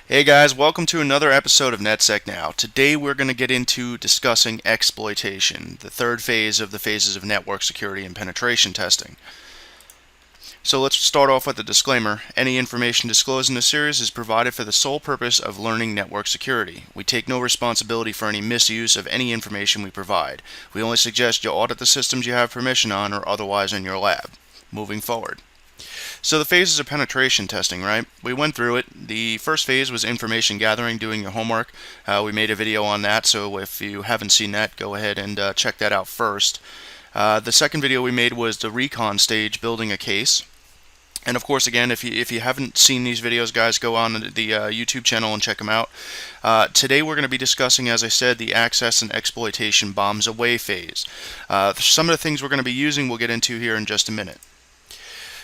Hey guys, welcome to another episode of NetSec Now. Today we're going to get into discussing exploitation, the third phase of the phases of network security and penetration testing. So let's start off with a disclaimer. Any information disclosed in this series is provided for the sole purpose of learning network security. We take no responsibility for any misuse of any information we provide. We only suggest you audit the systems you have permission on or otherwise in your lab. Moving forward. So the phases of penetration testing, right? We went through it. The first phase was information gathering, doing your homework. We made a video on that, so if you haven't seen that, go ahead and check that out first. The second video we made was the recon stage, building a case. And of course, again, if you haven't seen these videos, guys, go on the YouTube channel and check them out. Today we're going to be discussing, as I said, the access and exploitation bombs away phase. Some of the things we're going to be using we'll get into here in just a minute.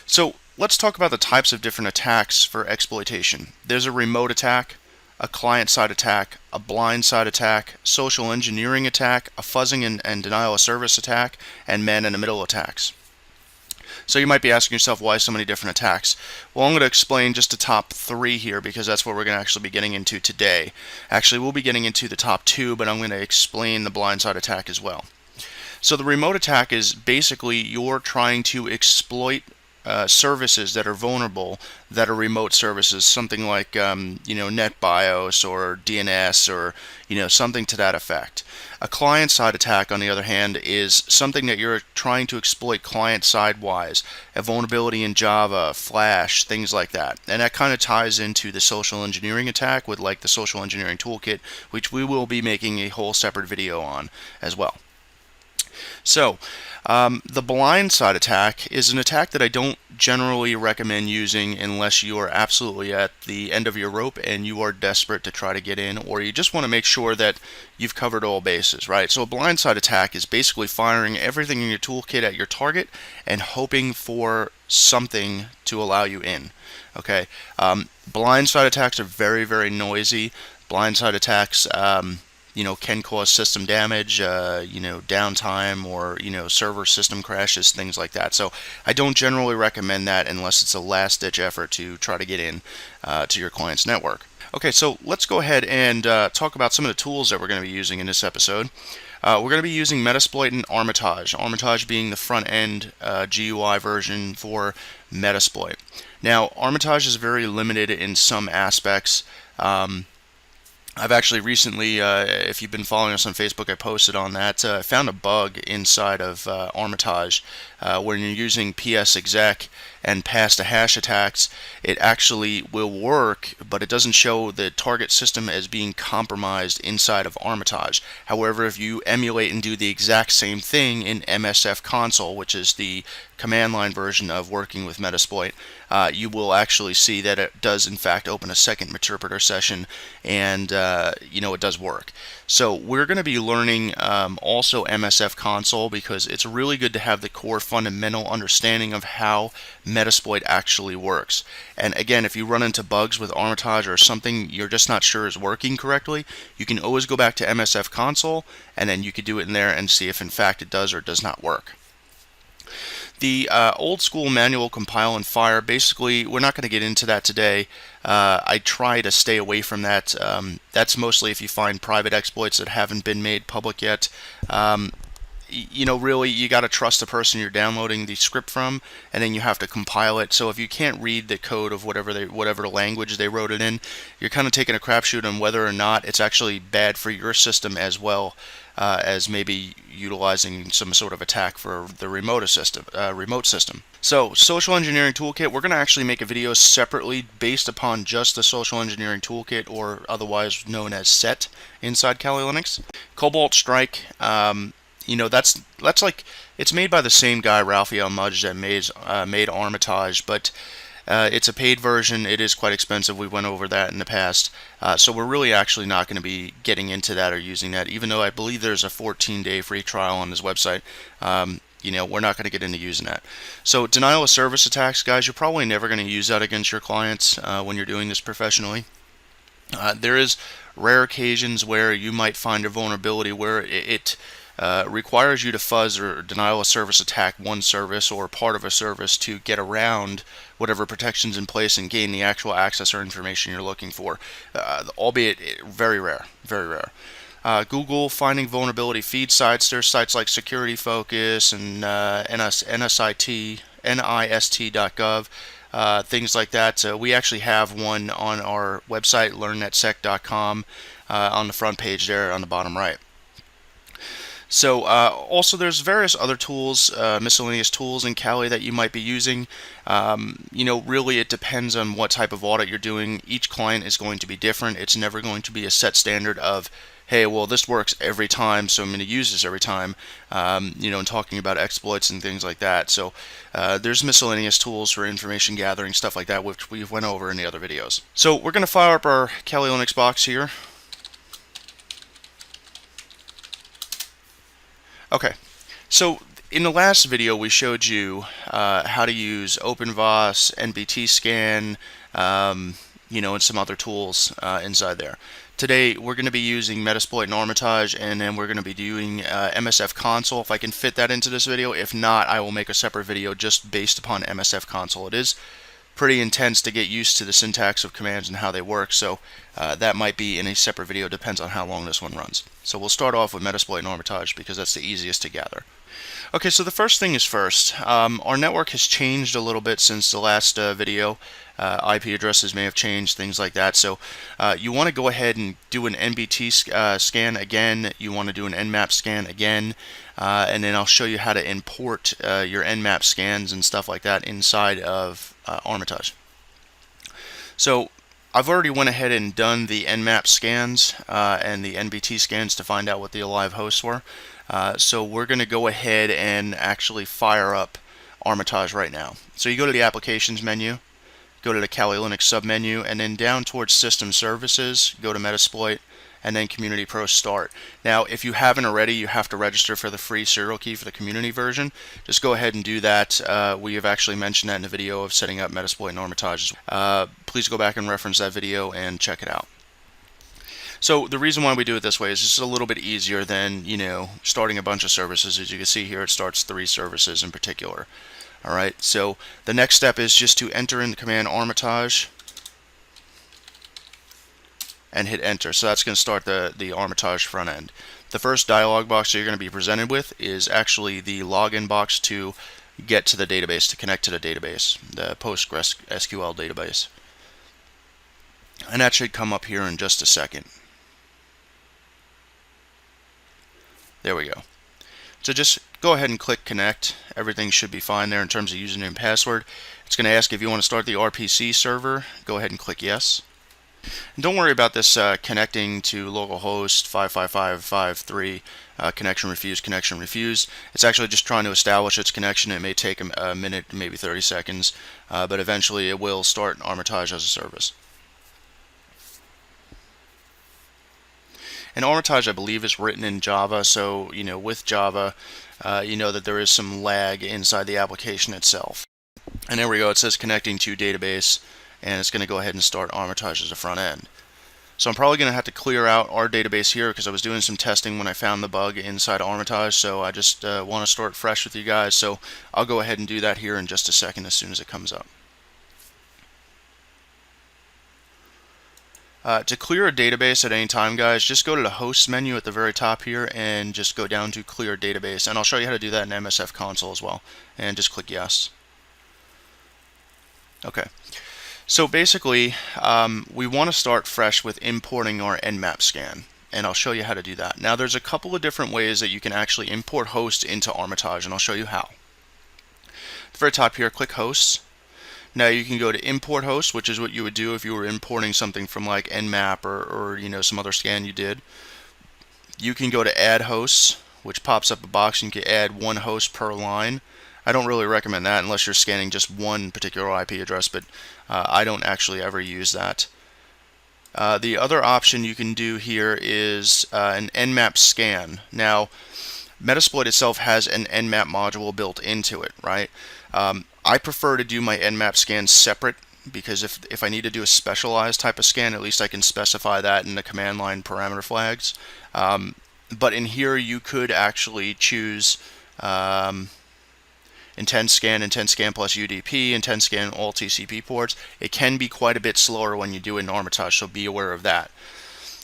So let's talk about the types of different attacks for exploitation. There's a remote attack, a client-side attack, a blind-side attack, social engineering attack, a fuzzing and denial of service attack, and man-in-the-middle attacks. So you might be asking yourself, why so many different attacks? Well, I'm going to explain just the top three here because that's what we're going to actually be getting into today. Actually, we'll be getting into the top two, but I'm going to explain the blind-side attack as well. So the remote attack is basically you're trying to exploit services that are vulnerable, that are remote services, something like NetBIOS or DNS or something to that effect. A client-side attack, on the other hand, is something that you're trying to exploit client-side wise, a vulnerability in Java, Flash, things like that. And that kind of ties into the social engineering attack with like the social engineering toolkit, which we will be making a whole separate video on as well. So, the blind-side attack is an attack that I don't generally recommend using unless you are absolutely at the end of your rope and you are desperate to try to get in, or you just want to make sure that you've covered all bases, right? So a blind-side attack is basically firing everything in your toolkit at your target and hoping for something to allow you in, okay? Blind-side attacks are very, very noisy. Blind-side attacks can cause system damage, downtime, or server system crashes, things like that. So I don't generally recommend that unless it's a last-ditch effort to try to get in to your client's network. Okay, so let's go ahead and talk about some of the tools that we're going to be using in this episode. We're going to be using Metasploit and Armitage. Armitage being the front-end GUI version for Metasploit. Now, Armitage is very limited in some aspects. I've actually recently, if you've been following us on Facebook, I posted on that. I found a bug inside of Armitage when you're using psExec and pass to hash attacks. It actually will work, but it doesn't show the target system as being compromised inside of Armitage. However, if you emulate and do the exact same thing in msfconsole, which is the command line version of working with Metasploit, you will actually see that it does in fact open a second interpreter session, and it does work. So we're going to be learning also msfconsole because it's really good to have the core fundamental understanding of how Metasploit actually works. And again, if you run into bugs with Armitage or something you're just not sure is working correctly, you can always go back to msfconsole and then you could do it in there and see if in fact it does or does not work. The old school manual compile and fire, basically, we're not going to get into that today. I try to stay away from that. That's mostly if you find private exploits that haven't been made public yet. Really, you got to trust the person you're downloading the script from, and then you have to compile it. So if you can't read the code of whatever language they wrote it in, you're kind of taking a crapshoot on whether or not it's actually bad for your system as well as maybe utilizing some sort of attack for the remote system. So, social engineering toolkit, we're going to actually make a video separately based upon just the social engineering toolkit, or otherwise known as SET inside Kali Linux. Cobalt Strike, that's like, it's made by the same guy, Raphael Mudge, that made Armitage, but it's a paid version. It is quite expensive. We went over that in the past. So we're really actually not going to be getting into that or using that, even though I believe there's a 14-day free trial on this website. We're not going to get into using that. So denial of service attacks, guys, you're probably never going to use that against your clients when you're doing this professionally. There is rare occasions where you might find a vulnerability where it requires you to fuzz or denial of service attack one service or part of a service to get around whatever protections in place and gain the actual access or information you're looking for, albeit very rare, very rare. Google finding vulnerability feed sites. There's sites like Security Focus and NIST.gov, things like that. We actually have one on our website, learnnetsec.com, on the front page there on the bottom right. So also there's various other tools, miscellaneous tools in Kali that you might be using. Really it depends on what type of audit you're doing. Each client is going to be different. It's never going to be a set standard of, hey, well, this works every time, so I'm going to use this every time, and talking about exploits and things like that. So there's miscellaneous tools for information gathering, stuff like that, which we've went over in the other videos. So we're going to fire up our Kali Linux box here. Okay, so in the last video we showed you how to use OpenVAS, NBT scan, and some other tools inside there. Today we're going to be using Metasploit and Armitage, and then we're going to be doing msfconsole if I can fit that into this video. If not, I will make a separate video just based upon msfconsole. It is pretty intense to get used to the syntax of commands and how they work, so that might be in a separate video. Depends on how long this one runs. So we'll start off with Metasploit and Armitage because that's the easiest to gather. Okay, so the first thing is first, our network has changed a little bit since the last video. IP addresses may have changed, things like that. So you want to go ahead and do an NBT scan again. You want to do an Nmap scan again, and then I'll show you how to import your Nmap scans and stuff like that inside of Armitage. So I've already went ahead and done the Nmap scans and the NBT scans to find out what the alive hosts were. So we're going to go ahead and actually fire up Armitage right now. So you go to the Applications menu, go to the Kali Linux submenu, and then down towards System Services, go to Metasploit, and then Community Pro Start. Now, if you haven't already, you have to register for the free serial key for the community version. Just go ahead and do that. We have actually mentioned that in the video of setting up Metasploit and Armitage. Please go back and reference that video and check it out. So the reason why we do it this way is it's a little bit easier than, starting a bunch of services. As you can see here, it starts 3 services in particular. Alright, so the next step is just to enter in the command Armitage and hit enter. So that's going to start the Armitage front end. The first dialog box that you're going to be presented with is actually the login box to get to the database, to connect to the database, the PostgreSQL database. And that should come up here in just a second. There we go. So just go ahead and click connect. Everything should be fine there in terms of username and password. It's going to ask if you want to start the RPC server. Go ahead and click yes. And don't worry about this connecting to localhost 55553 connection refused. It's actually just trying to establish its connection. It may take a minute, maybe 30 seconds, but eventually it will start Armitage as a service. And Armitage, I believe, is written in Java, so with Java, you know that there is some lag inside the application itself. And there we go. It says connecting to database, and it's going to go ahead and start Armitage as a front end. So I'm probably going to have to clear out our database here because I was doing some testing when I found the bug inside Armitage, so I just want to start fresh with you guys. So I'll go ahead and do that here in just a second as soon as it comes up. To clear a database at any time, guys, just go to the hosts menu at the very top here and just go down to clear database, and I'll show you how to do that in msfconsole as well, and just click yes. Okay, so basically we want to start fresh with importing our Nmap scan, and I'll show you how to do that. Now there's a couple of different ways that you can actually import hosts into Armitage, and I'll show you how. At the very top here, click hosts. Now you can go to import host, which is what you would do if you were importing something from like Nmap or some other scan you did. You can go to add hosts, which pops up a box and you can add 1 host per line. I don't really recommend that unless you're scanning just one particular IP address, but I don't actually ever use that. The other option you can do here is an Nmap scan. Now Metasploit itself has an Nmap module built into it, right? I prefer to do my Nmap scan separate because if I need to do a specialized type of scan, at least I can specify that in the command line parameter flags. but in here you could actually choose intense scan plus UDP, intense scan all TCP ports. It can be quite a bit slower when you do it in Armitage, so be aware of that.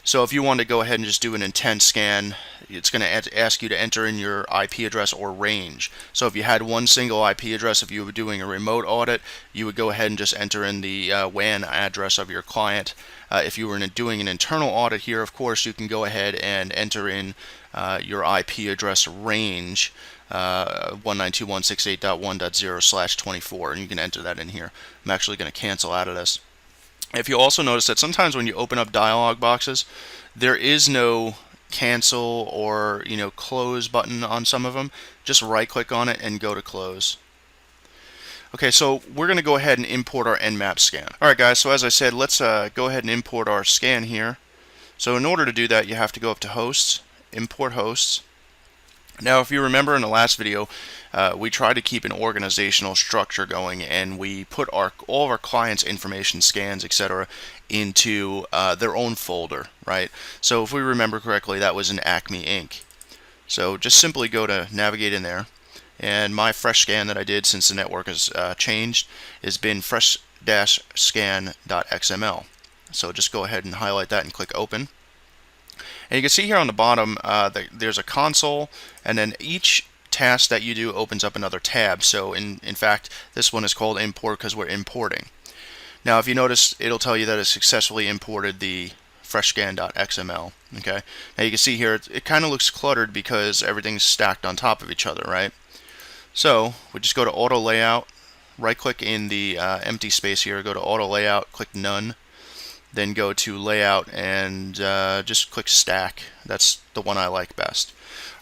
So if you want to go ahead and just do an intense scan, it's going to ask you to enter in your IP address or range. So if you had one single IP address, if you were doing a remote audit, you would go ahead and just enter in the WAN address of your client. If you were doing an internal audit here, of course, you can go ahead and enter in your IP address range, 192.168.1.0/24, and you can enter that in here. I'm actually going to cancel out of this. If you also notice that sometimes when you open up dialog boxes, there is no cancel or close button on some of them. Just right click on it and go to close. Okay, so we're going to go ahead and import our Nmap scan. Alright guys, so as I said, let's go ahead and import our scan here. So in order to do that, you have to go up to hosts, import hosts. Now if you remember in the last video, we tried to keep an organizational structure going, and we put all of our clients' information, scans, etc. into their own folder, right? So if we remember correctly, that was in Acme Inc. So just simply go to navigate in there, and my fresh scan that I did since the network has changed has been fresh-scan.xml. So just go ahead and highlight that and click open. And you can see here on the bottom there's a console, and then each task that you do opens up another tab. So in fact, this one is called import because we're importing. Now if you notice, it'll tell you that it successfully imported the freshscan.xml. Okay. Now you can see here it kind of looks cluttered because everything's stacked on top of each other, right? So we just go to auto layout, right click in the empty space here, go to auto layout, click none. Then go to layout and just click stack. That's the one I like best.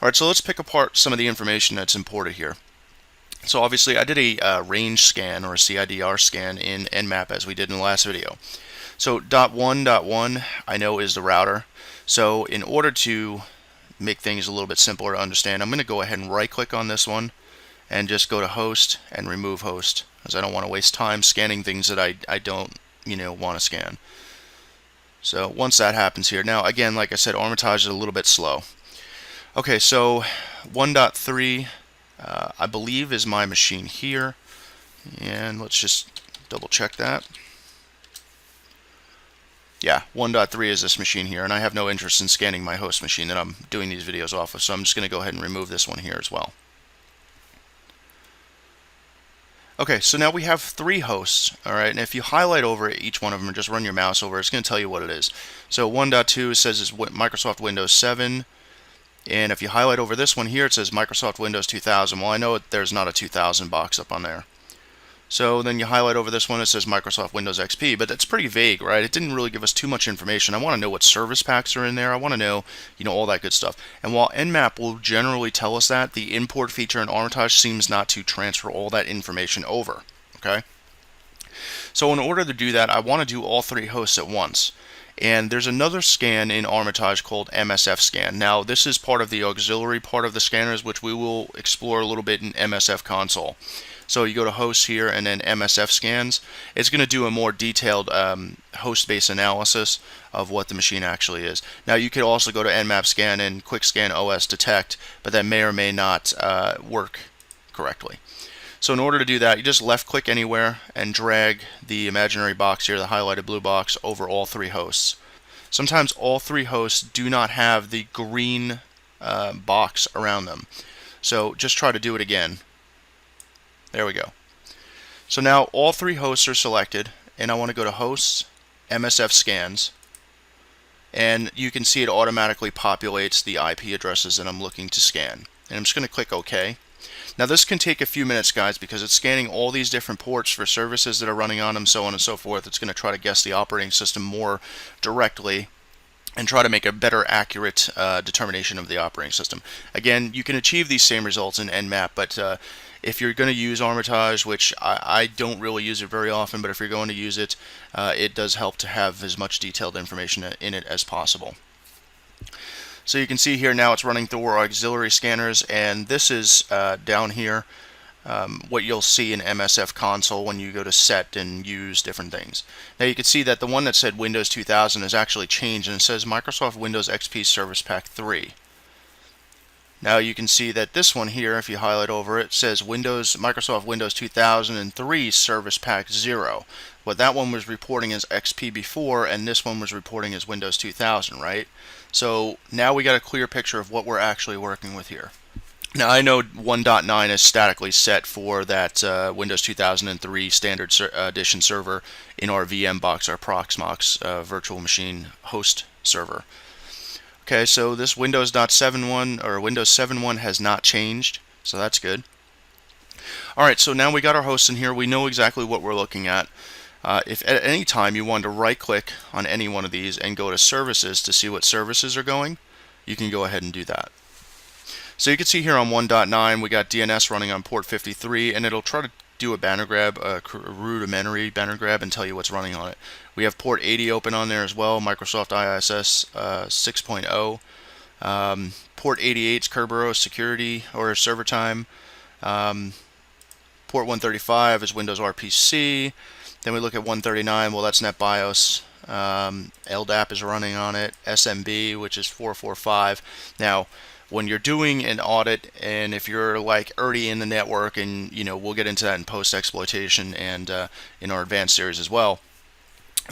Alright, so let's pick apart some of the information that's imported here. So obviously I did a range scan or a CIDR scan in Nmap as we did in the last video. So .1.1 I know is the router. So in order to make things a little bit simpler to understand, I'm going to go ahead and right click on this one and just go to host and remove host, as I don't want to waste time scanning things that I don't want to scan. So once that happens here, now again, like I said, Armitage is a little bit slow. Okay, so 1.3 I believe is my machine here, and let's just double check that. Yeah, 1.3 is this machine here, and I have no interest in scanning my host machine that I'm doing these videos off of, so I'm just going to go ahead and remove this one here as well. Okay, so now we have 3 hosts, alright, and if you highlight over each one of them and just run your mouse over, it's going to tell you what it is. So 1.2 says it's Microsoft Windows 7, and if you highlight over this one here, it says Microsoft Windows 2000. Well, I know there's not a 2000 box up on there. So then you highlight over this one, it says Microsoft Windows XP, but that's pretty vague, right? It didn't really give us too much information. I want to know what service packs are in there. I want to know, all that good stuff. And while Nmap will generally tell us that, the import feature in Armitage seems not to transfer all that information over, okay? So in order to do that, I want to do all 3 hosts at once. And there's another scan in Armitage called msfscan. Now, this is part of the auxiliary part of the scanners, which we will explore a little bit in msfconsole. So you go to hosts here and then msfscans. It's going to do a more detailed host-based analysis of what the machine actually is. Now you could also go to nmap scan and quick scan OS detect, but that may or may not work correctly. So in order to do that, you just left click anywhere and drag the imaginary box here, the highlighted blue box, over all 3 hosts. Sometimes all 3 hosts do not have the green box around them. So just try to do it again. There we go. So now all 3 hosts are selected, and I want to go to hosts, msfscans, and you can see it automatically populates the IP addresses that I'm looking to scan. And I'm just going to click OK. Now this can take a few minutes, guys, because it's scanning all these different ports for services that are running on them, so on and so forth. It's going to try to guess the operating system more directly and try to make a better accurate determination of the operating system. Again, you can achieve these same results in Nmap, but if you're going to use Armitage, which I don't really use it very often, but if you're going to use it, it does help to have as much detailed information in it as possible. So you can see here now it's running through our auxiliary scanners, and this is down here what you'll see in msfconsole when you go to set and use different things. Now you can see that the one that said Windows 2000 has actually changed, and it says Microsoft Windows XP Service Pack 3. Now you can see that this one here, if you highlight over it, says Microsoft Windows 2003 Service Pack 0. What that one was reporting as XP before, and this one was reporting as Windows 2000, right? So now we got a clear picture of what we're actually working with here. Now I know 1.9 is statically set for that Windows 2003 Standard Edition server in our VM box, our Proxmox virtual machine host server. Okay, so this Windows.7.1 or Windows 7.1 has not changed, so that's good. Alright, so now we got our hosts in here. We know exactly what we're looking at. If at any time you want to right click on any one of these and go to services to see what services are going, you can go ahead and do that. So you can see here on 1.9 we got DNS running on port 53, and it'll try to do a banner grab, a rudimentary banner grab, and tell you what's running on it. We have port 80 open on there as well, Microsoft ISS 6.0. Port 88's Kerberos security or server time. Port 135 is Windows RPC. Then we look at 139, well that's NetBIOS. LDAP is running on it. SMB, which is 445. Now, when you're doing an audit, and if you're like already in the network, and we'll get into that in post exploitation and in our advanced series as well,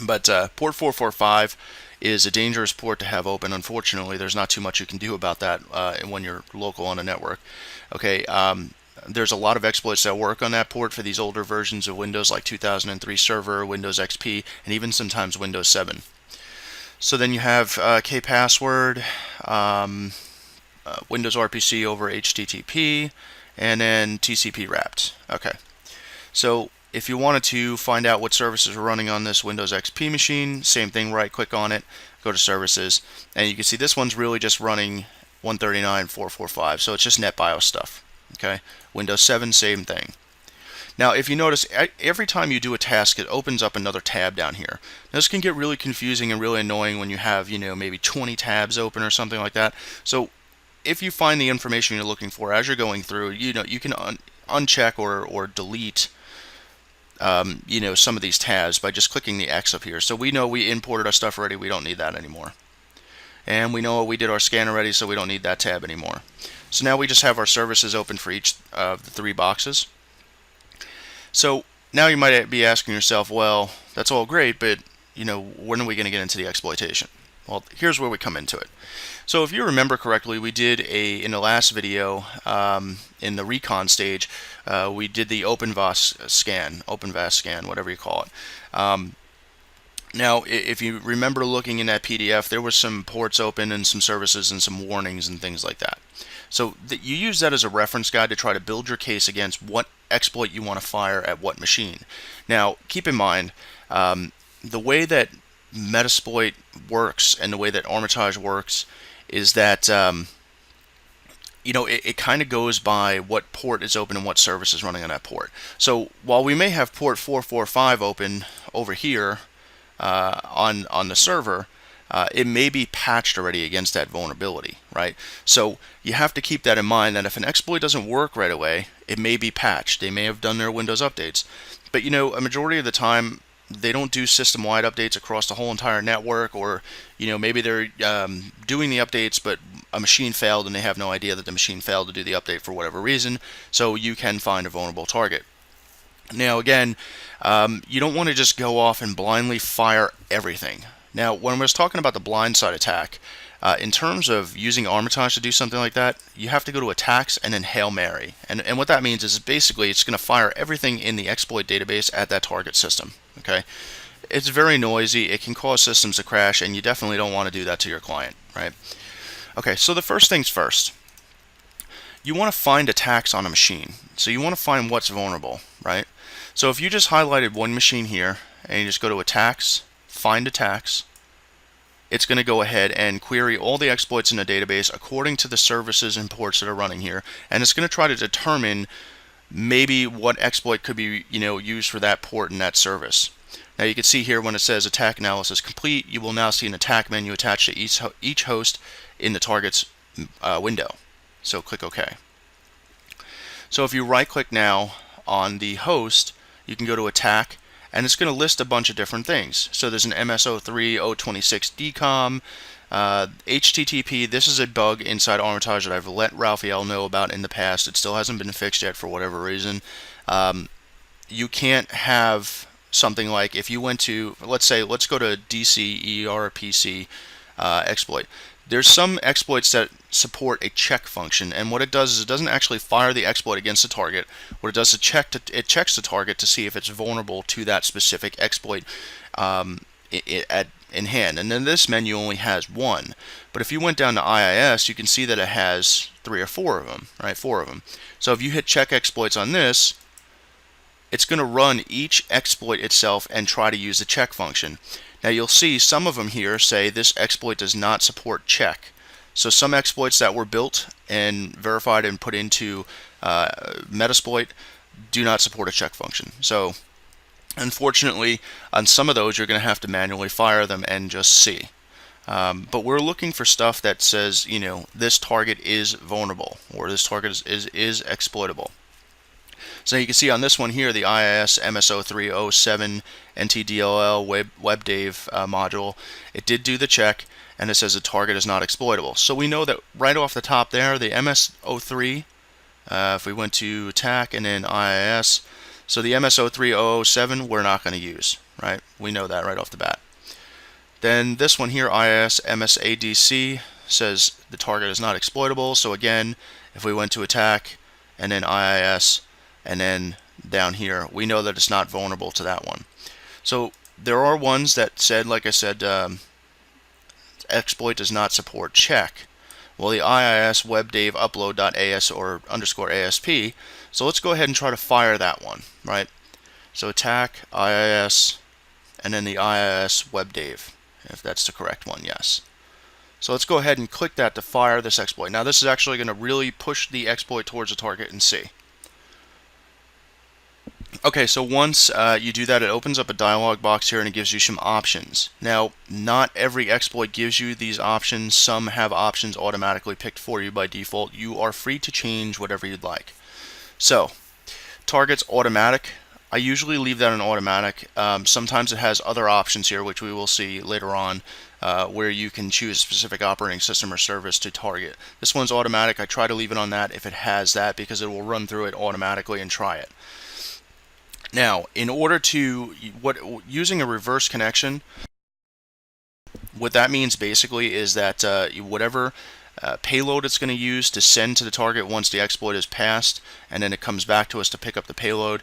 but port 445 is a dangerous port to have open. Unfortunately, there's not too much you can do about that when you're local on a network. Okay, there's a lot of exploits that work on that port for these older versions of Windows, like 2003 Server, Windows XP, and even sometimes Windows 7. So then you have kpassword, Windows RPC over HTTP, and then TCP wrapped. Okay, so if you wanted to find out what services are running on this Windows XP machine, same thing, right click on it, go to services, and you can see this one's really just running 139.445, so it's just NetBIOS stuff. Okay, Windows 7, same thing. Now if you notice, every time you do a task, it opens up another tab down here. Now, this can get really confusing and really annoying when you have maybe 20 tabs open or something like that. So if you find the information you're looking for as you're going through, you can uncheck or delete some of these tabs by just clicking the X up here. So we know we imported our stuff already, we don't need that anymore. And we know we did our scan already, so we don't need that tab anymore. So now we just have our services open for each of the 3 boxes. So now you might be asking yourself, well, that's all great, but when are we going to get into the exploitation? Well, here's where we come into it. So if you remember correctly, we did in the last video, in the recon stage, we did the OpenVAS scan, whatever you call it. Now, if you remember looking in that PDF, there were some ports open and some services and some warnings and things like that. So you use that as a reference guide to try to build your case against what exploit you want to fire at what machine. Now, keep in mind, the way that Metasploit works and the way that Armitage works is that it kind of goes by what port is open and what service is running on that port. So while we may have port 445 open over here on the server, it may be patched already against that vulnerability, right? So you have to keep that in mind, that if an exploit doesn't work right away, it may be patched. They may have done their Windows updates, but a majority of the time they don't do system-wide updates across the whole entire network, or maybe they're doing the updates but a machine failed and they have no idea that the machine failed to do the update for whatever reason, so you can find a vulnerable target. Now again, you don't want to just go off and blindly fire everything. Now when I was talking about the blindside attack, in terms of using Armitage to do something like that, you have to go to attacks and then Hail Mary. And what that means is basically it's going to fire everything in the exploit database at that target system. Okay, it's very noisy, it can cause systems to crash, and you definitely don't want to do that to your client, right? Okay, so the first things first, you want to find attacks on a machine. So you want to find what's vulnerable, right? So if you just highlighted one machine here and you just go to attacks, find attacks, it's going to go ahead and query all the exploits in the database according to the services and ports that are running here, and it's going to try to determine maybe what exploit could be used for that port and that service. Now you can see here when it says attack analysis complete, you will now see an attack menu attached to each host in the target's window. So click OK. So if you right click now on the host, you can go to attack, and it's going to list a bunch of different things. So there's an MS03 026 DCOM, HTTP, this is a bug inside Armitage that I've let Raphael know about in the past. It still hasn't been fixed yet for whatever reason. You can't have something like, if you went to, let's go to bcsEY exploit. There's some exploits that support a check function, and what it does is it doesn't actually fire the exploit against the target. What it does is it checks the target to see if it's vulnerable to that specific exploit in hand. And then this menu only has one. But if you went down to IIS, you can see that it has 3 or 4 of them, right? 4 of them. So if you hit check exploits on this, it's going to run each exploit itself and try to use the check function. Now you'll see some of them here say this exploit does not support check. So some exploits that were built and verified and put into Metasploit do not support a check function. So unfortunately, on some of those you're going to have to manually fire them and just see. But we're looking for stuff that says, you know, this target is vulnerable or this target is exploitable. So you can see on this one here, the IIS MS0307 NTDLL WebDave module, it did do the check, and it says the target is not exploitable. So we know that right off the top there, the MS03, if we went to attack and then IIS, so the MS03007 we're not going to use, right? We know that right off the bat. Then this one here, IIS MSADC, says the target is not exploitable. So again, if we went to attack and then IIS and then down here, we know that it's not vulnerable to that one. So there are ones that said, like I said, exploit does not support check. Well, the IIS webdave upload.as or _ASP. So let's go ahead and try to fire that one, right? So attack IIS and then the IIS webdave, if that's the correct one, yes. So let's go ahead and click that to fire this exploit. Now this is actually going to really push the exploit towards the target and see. Okay, so once you do that, it opens up a dialog box here and it gives you some options. Now, not every exploit gives you these options. Some have options automatically picked for you by default. You are free to change whatever you'd like. So, targets automatic. I usually leave that in automatic. Sometimes it has other options here, which we will see later on, where you can choose a specific operating system or service to target. This one's automatic. I try to leave it on that if it has that, because it will run through it automatically and try it. Now, in order to, using a reverse connection, what that means basically is that whatever payload it's going to use to send to the target once the exploit is passed, and then it comes back to us to pick up the payload,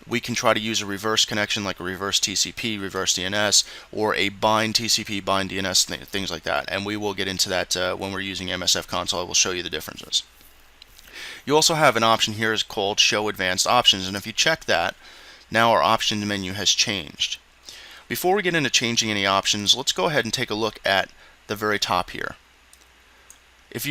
we can try to use a reverse connection like a reverse TCP, reverse DNS, or a bind TCP, bind DNS, things like that. And we will get into that when we're using msfconsole. I will show you the differences. You also have an option here is called Show Advanced Options, and if you check that, now our options menu has changed. Before we get into changing any options, let's go ahead and take a look at the very top here. If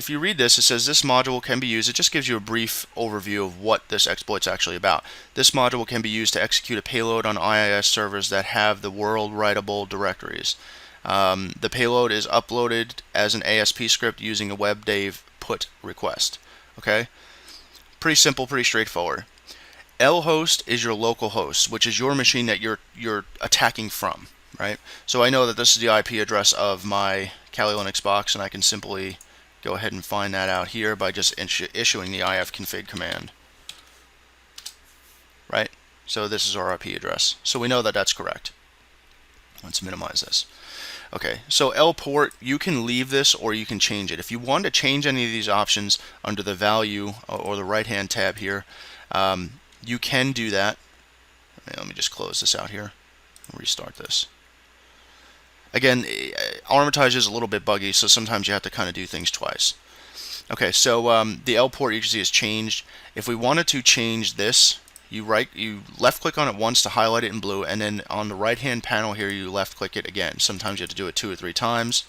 you read this, it says this module can be used. It just gives you a brief overview of what this exploit is actually about. This module can be used to execute a payload on IIS servers that have the world writable directories. The payload is uploaded as an ASP script using a webdave put request. Okay, pretty simple, pretty straightforward. lhost is your local host, which is your machine that you're attacking from, right? So I know that this is the IP address of my Kali Linux box, and I can simply go ahead and find that out here by just issuing the ifconfig command, right? So this is our IP address. So we know that that's correct. Let's minimize this. Okay, so L port, you can leave this or you can change it. If you want to change any of these options under the value or the right hand tab here, you can do that. Let me just close this out here and restart this. Again, Armitage is a little bit buggy, so sometimes you have to kind of do things twice. Okay, so the L port you can see is changed. If we wanted to change this, you left click on it once to highlight it in blue, and then on the right hand panel here you left click it again. Sometimes you have to do it 2 or 3 times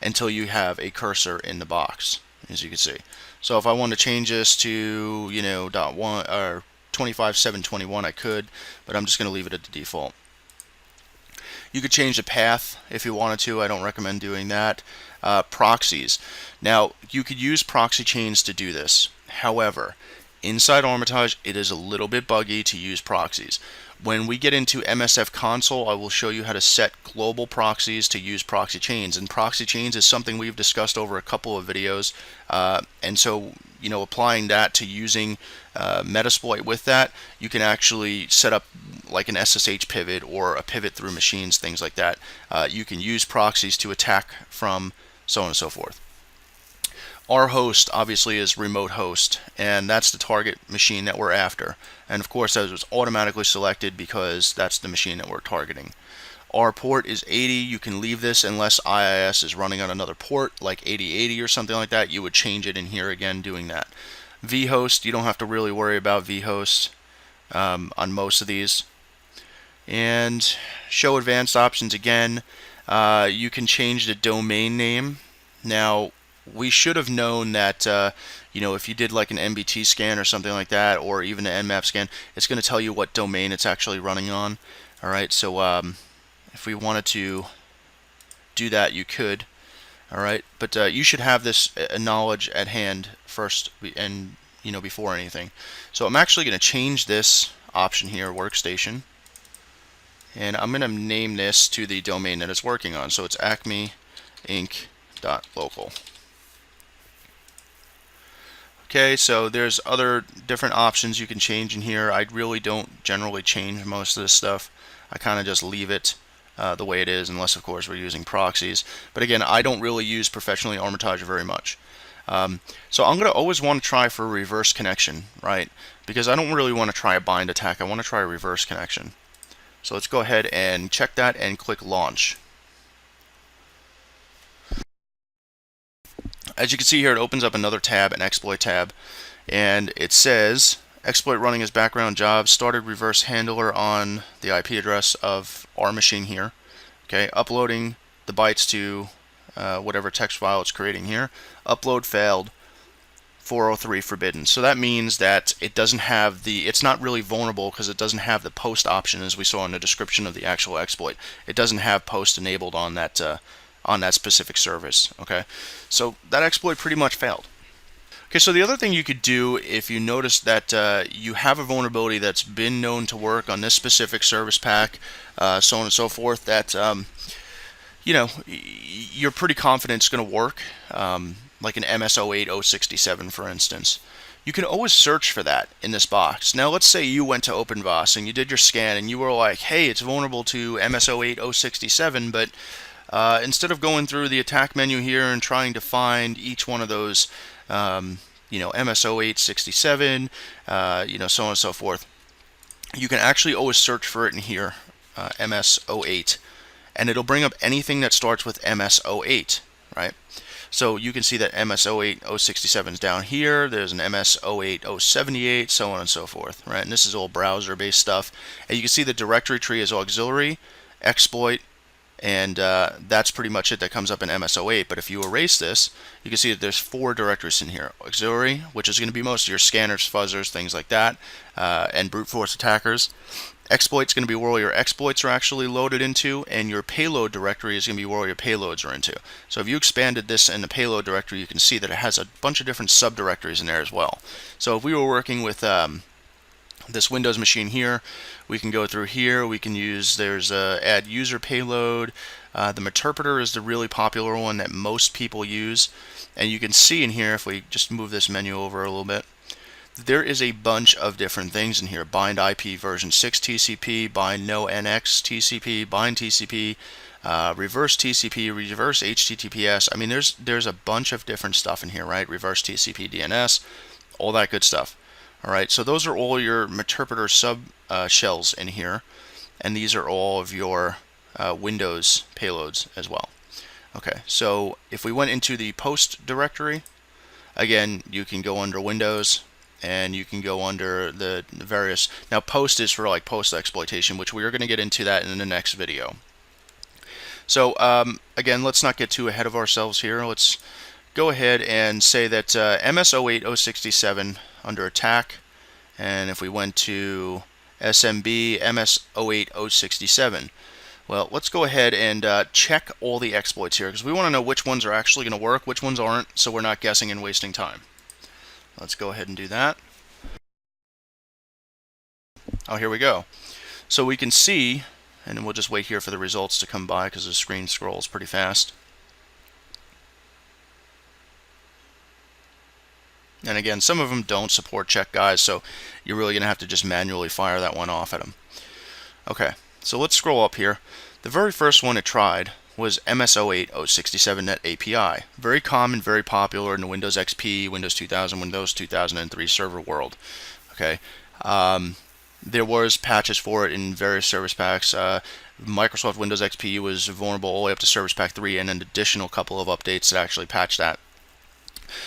until you have a cursor in the box, as you can see. So if I want to change this to, you know, .1 or 25.721, I could, but I'm just going to leave it at the default. You could change the path if you wanted to. I don't recommend doing that. Proxies. Now, you could use proxy chains to do this. However, inside Armitage, it is a little bit buggy to use proxies. When we get into msfconsole, I will show you how to set global proxies to use proxy chains. And proxy chains is something we've discussed over a couple of videos. And so, applying that to using Metasploit with that, you can actually set up like an SSH pivot or a pivot through machines, things like that. You can use proxies to attack from, so on and so forth. Our host obviously is remote host, and that's the target machine that we're after. And of course that was automatically selected because that's the machine that we're targeting. Our port is 80. You can leave this unless IIS is running on another port like 8080 or something like that. You would change it in here again doing that. vhost, you don't have to really worry about vhost on most of these. And show advanced options again. You can change the domain name. Now, we should have known that if you did like an MBT scan or something like that, or even an Nmap scan, it's going to tell you what domain it's actually running on. Alright, so if we wanted to do that, you could. Alright, but you should have this knowledge at hand first, and before anything. So I'm actually going to change this option here, workstation, and I'm going to name this to the domain that it's working on. So it's acmeinc.local. Okay, so there's other different options you can change in here. I really don't generally change most of this stuff. I kind of just leave it the way it is, unless of course we're using proxies. But again, I don't really use professionally Armitage very much. So I'm going to always want to try for a reverse connection, right? Because I don't really want to try a bind attack. I want to try a reverse connection. So let's go ahead and check that and click launch. As you can see here, it opens up another tab, an exploit tab, and it says exploit running as background job, started reverse handler on the IP address of our machine here. Okay, uploading the bytes to whatever text file it's creating here. Upload failed, 403 forbidden. So that means that it doesn't have it's not really vulnerable because it doesn't have the post option as we saw in the description of the actual exploit. It doesn't have post enabled on that specific service. Okay, so that exploit pretty much failed. Okay, so the other thing you could do if you notice that you have a vulnerability that's been known to work on this specific service pack, so on and so forth, that you're pretty confident it's going to work, like an MS08067 for instance. You can always search for that in this box. Now let's say you went to OpenVAS and you did your scan and you were like, hey, it's vulnerable to MS08067, but instead of going through the attack menu here and trying to find each one of those, MS08067, so on and so forth, you can actually always search for it in here, MS08, and it'll bring up anything that starts with MS08, right? So you can see that MS08067 is down here. There's an MS08078, so on and so forth, right? And this is all browser-based stuff. And you can see the directory tree is auxiliary, exploit, and that's pretty much it that comes up in MS08. But if you erase this, you can see that there's 4 directories in here. Auxiliary, which is going to be most of your scanners, fuzzers, things like that, and brute force attackers. Exploit's going to be where all your exploits are actually loaded into, and your payload directory is going to be where all your payloads are into. So if you expanded this in the payload directory, you can see that it has a bunch of different subdirectories in there as well. So if we were working with this Windows machine here, we can go through here. We can use, there's add user payload. The Meterpreter is the really popular one that most people use. And you can see in here, if we just move this menu over a little bit, there is a bunch of different things in here. Bind IP version 6 TCP, bind no NX TCP, bind TCP, reverse TCP, reverse HTTPS. I mean, there's a bunch of different stuff in here, right? Reverse TCP DNS, all that good stuff. All right, so those are all your Meterpreter sub shells in here, and these are all of your Windows payloads as well. Okay, so if we went into the post directory, again, you can go under Windows, and you can go under the various. Now, post is for like post exploitation, which we are going to get into that in the next video. So again, let's not get too ahead of ourselves here. Let's go ahead and say that MS08067 under attack, and if we went to SMB MS08067, well, let's go ahead and check all the exploits here, because we want to know which ones are actually going to work, which ones aren't, so we're not guessing and wasting time. Let's go ahead and do that. Oh, here we go. So we can see, and we'll just wait here for the results to come by because the screen scrolls pretty fast. And again, some of them don't support check guys, so you're really going to have to just manually fire that one off at them. Okay, so let's scroll up here. The very first one it tried was MS08 Net API. Very common, very popular in the Windows XP, Windows 2000, Windows 2003 server world. Okay, there was patches for it in various service packs. Microsoft Windows XP was vulnerable all the way up to Service Pack 3, and an additional couple of updates that actually patched that.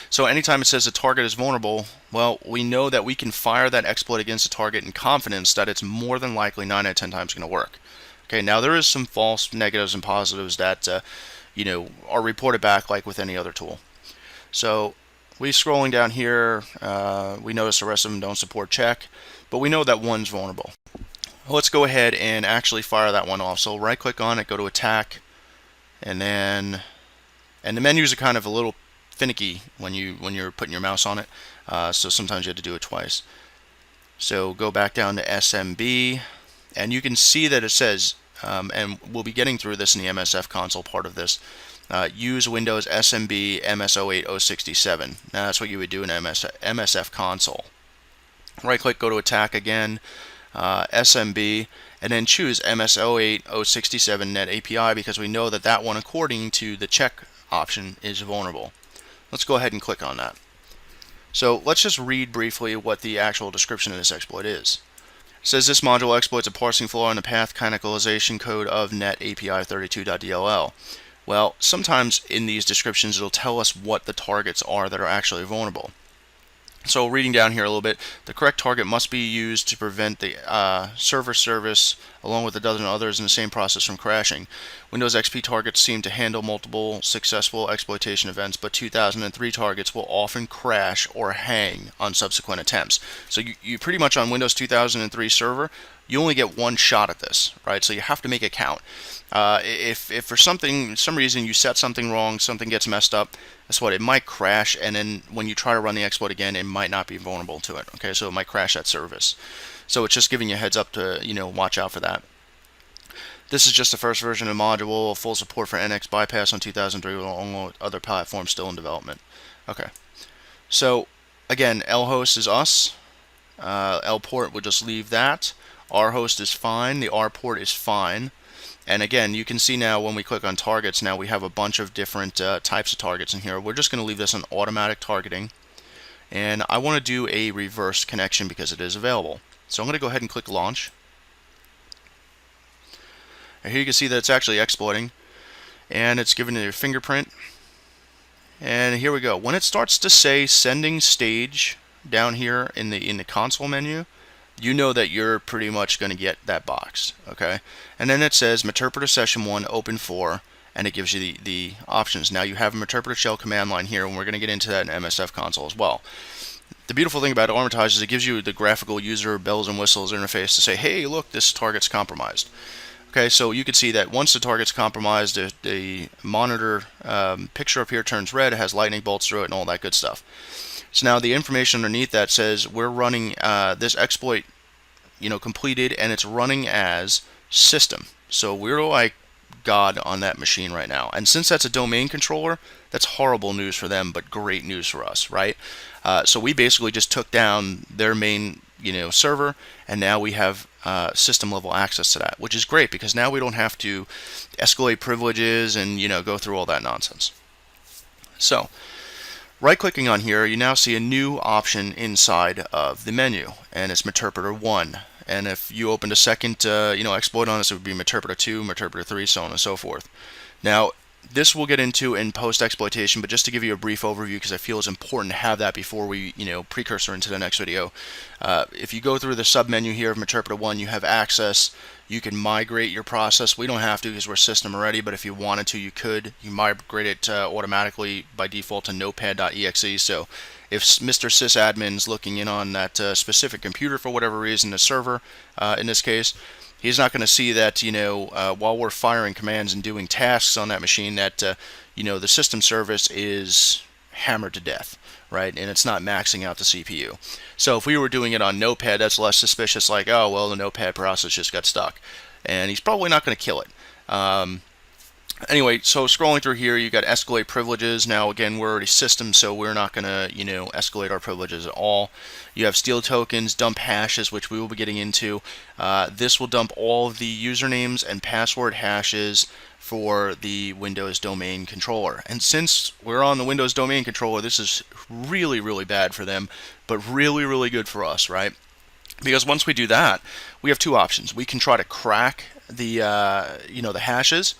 So anytime it says a target is vulnerable, well, we know that we can fire that exploit against a target in confidence that it's more than likely 9 out of 10 times going to work. Okay, now there is some false negatives and positives that are reported back like with any other tool. So we scrolling down here, we notice the rest of them don't support check, but we know that one's vulnerable. Let's go ahead and actually fire that one off. So right click on it, go to attack, and the menus are kind of a little finicky when you're putting your mouse on it, so sometimes you have to do it twice. So go back down to SMB, and you can see that it says, and we'll be getting through this in the msfconsole part of this, use Windows SMB MS08067. Now that's what you would do in msfconsole. Right click, go to attack again, SMB, and then choose MS08067 Net API, because we know that that one, according to the check option, is vulnerable. Let's go ahead and click on that. So let's just read briefly what the actual description of this exploit is. It says this module exploits a parsing flaw in the path canonicalization code of net API 32.dll. Well, sometimes in these descriptions it'll tell us what the targets are that are actually vulnerable. So reading down here a little bit, the correct target must be used to prevent the server service along with a dozen others in the same process from crashing. Windows XP targets seem to handle multiple successful exploitation events, but 2003 targets will often crash or hang on subsequent attempts. So you pretty much on Windows 2003 server, you only get one shot at this, right? So you have to make it count. If for some reason you set something wrong, something gets messed up, guess what? It might crash, and then when you try to run the exploit again, it might not be vulnerable to it. Okay, so it might crash that service. So it's just giving you a heads up to watch out for that. This is just the first version of the module, full support for NX bypass on 2003, along with other platforms still in development. Okay, so again, lhost is us. lport, we'll just leave that. rhost is fine. The rport is fine. And again, you can see now when we click on targets, now we have a bunch of different types of targets in here. We're just going to leave this on automatic targeting. And I want to do a reverse connection because it is available. So I'm going to go ahead and click launch. And here you can see that it's actually exploiting. And it's giving it a fingerprint. And here we go. When it starts to say sending stage down here in the console menu, you know that you're pretty much going to get that box, okay? And then it says Meterpreter Session 1 Open 4, and it gives you the options. Now you have a Meterpreter Shell command line here, and we're going to get into that in msfconsole as well. The beautiful thing about Armitage is it gives you the graphical user bells and whistles interface to say, hey, look, this target's compromised. Okay, so you can see that once the target's compromised, the monitor picture up here turns red, it has lightning bolts through it, and all that good stuff. So now the information underneath that says we're running this exploit, completed, and it's running as system. So we're like God on that machine right now. And since that's a domain controller, that's horrible news for them, but great news for us, right? So we basically just took down their main, server, and now we have system level access to that, which is great because now we don't have to escalate privileges and go through all that nonsense. So right clicking on here, you now see a new option inside of the menu, and it's Meterpreter 1. And if you opened a second exploit on this, it would be Meterpreter 2, Meterpreter 3, so on and so forth. Now this we'll get into in post-exploitation, but just to give you a brief overview because I feel it's important to have that before we precursor into the next video. If you go through the sub-menu here of Meterpreter 1, you have access. You can migrate your process. We don't have to because we're system already, but if you wanted to, you could. You migrate it automatically by default to notepad.exe. So if Mr. sysadmin's looking in on that specific computer for whatever reason, the server in this case, he's not going to see that while we're firing commands and doing tasks on that machine that the system service is hammered to death, right? And it's not maxing out the CPU. So if we were doing it on Notepad, that's less suspicious, like, oh, well, the Notepad process just got stuck. And he's probably not going to kill it. Anyway, so scrolling through here, you got escalate privileges. Now, again, we're already system, so we're not going to, escalate our privileges at all. You have steal tokens, dump hashes, which we will be getting into. This will dump all of the usernames and password hashes for the Windows domain controller. And since we're on the Windows domain controller, this is really, really bad for them, but really, really good for us, right? Because once we do that, we have two options. We can try to crack the, the hashes,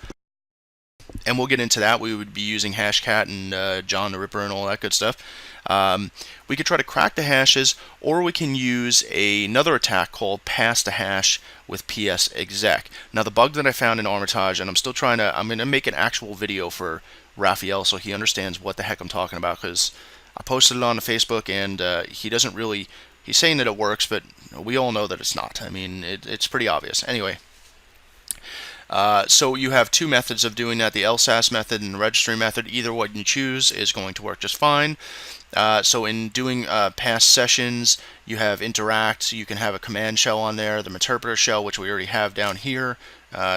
and we'll get into that. We would be using Hashcat and John the Ripper and all that good stuff. We could try to crack the hashes, or we can use another attack called pass the hash with psExec. Now, the bug that I found in Armitage, and I'm going to make an actual video for Raphael so he understands what the heck I'm talking about, because I posted it on the Facebook, and he's saying that it works, but we all know that it's not. I mean, it's pretty obvious. Anyway. So you have two methods of doing that, the LSAS method and the registry method. Either one you choose is going to work just fine. So in doing past sessions, you have interact, you can have a command shell on there, the interpreter shell, which we already have down here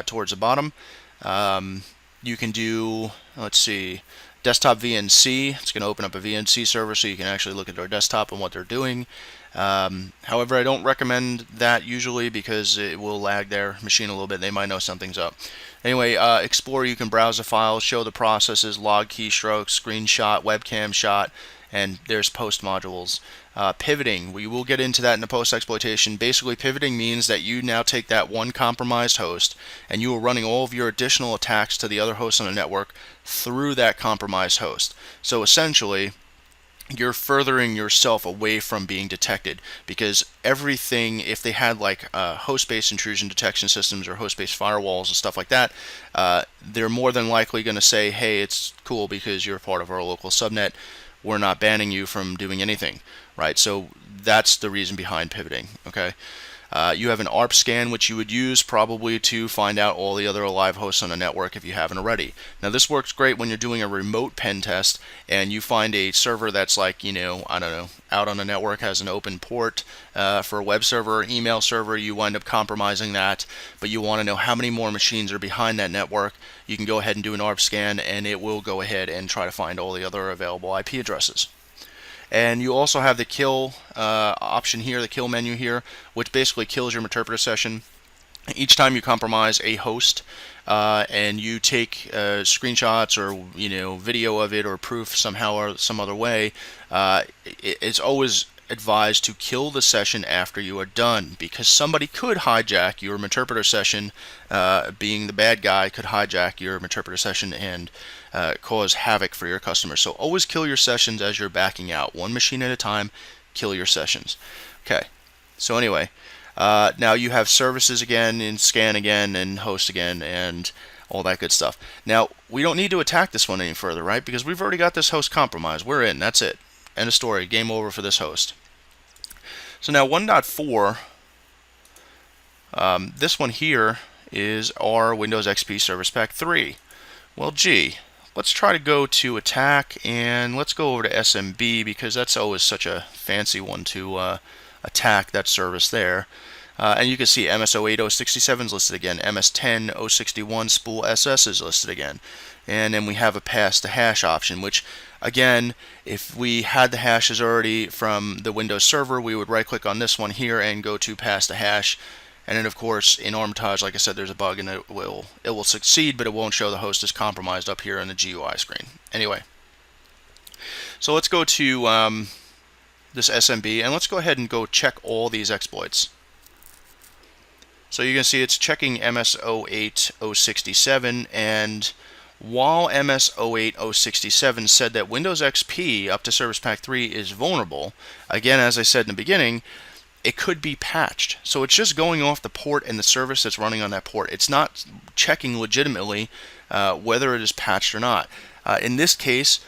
towards the bottom. You can do, let's see, desktop VNC. It's going to open up a VNC server so you can actually look at their desktop and what they're doing. However, I don't recommend that usually because it will lag their machine a little bit. They might know something's up. Anyway, Explore, you can browse the files, show the processes, log keystrokes, screenshot, webcam shot, and there's post modules. Pivoting, we will get into that in the post exploitation. Basically, pivoting means that you now take that one compromised host and you are running all of your additional attacks to the other hosts on the network through that compromised host. So essentially, you're furthering yourself away from being detected, because everything, if they had like host-based intrusion detection systems or host-based firewalls and stuff like that, they're more than likely going to say, hey, it's cool because you're part of our local subnet. We're not banning you from doing anything, right? So that's the reason behind pivoting, okay? You have an ARP scan, which you would use probably to find out all the other alive hosts on the network if you haven't already. Now, this works great when you're doing a remote pen test and you find a server that's like, I don't know, out on the network, has an open port for a web server or email server. You wind up compromising that, but you want to know how many more machines are behind that network. You can go ahead and do an ARP scan, and it will go ahead and try to find all the other available IP addresses. And you also have the kill option here, the kill menu here, which basically kills your interpreter session. Each time you compromise a host and you take screenshots or video of it or proof somehow or some other way, it's always advised to kill the session after you are done, because somebody could hijack your interpreter session. Being the bad guy could hijack your interpreter session and cause havoc for your customers. So always kill your sessions as you're backing out. One machine at a time, kill your sessions. Okay, so anyway, now you have services again, and scan again, and host again, and all that good stuff. Now, we don't need to attack this one any further, right? Because we've already got this host compromised. We're in. That's it. End of story. Game over for this host. So now 1.4, this one here is our Windows XP Service Pack 3. Well, gee, let's try to go to attack, and let's go over to SMB, because that's always such a fancy one to attack that service there. And you can see MS-08-067 is listed again, MS-10-061 spool SS is listed again. And then we have a pass the hash option, which again, if we had the hashes already from the Windows server, we would right click on this one here and go to pass the hash. And then of course in Armitage, like I said, there's a bug and it will succeed, but it won't show the host is compromised up here on the GUI screen. Anyway, so let's go to this SMB, and let's go ahead and go check all these exploits. So you can see it's checking MS-08-067, and while MS-08-067 said that Windows XP up to Service Pack 3 is vulnerable, again, as I said in the beginning, it could be patched. So it's just going off the port and the service that's running on that port. It's not checking legitimately whether it is patched or not. In this case,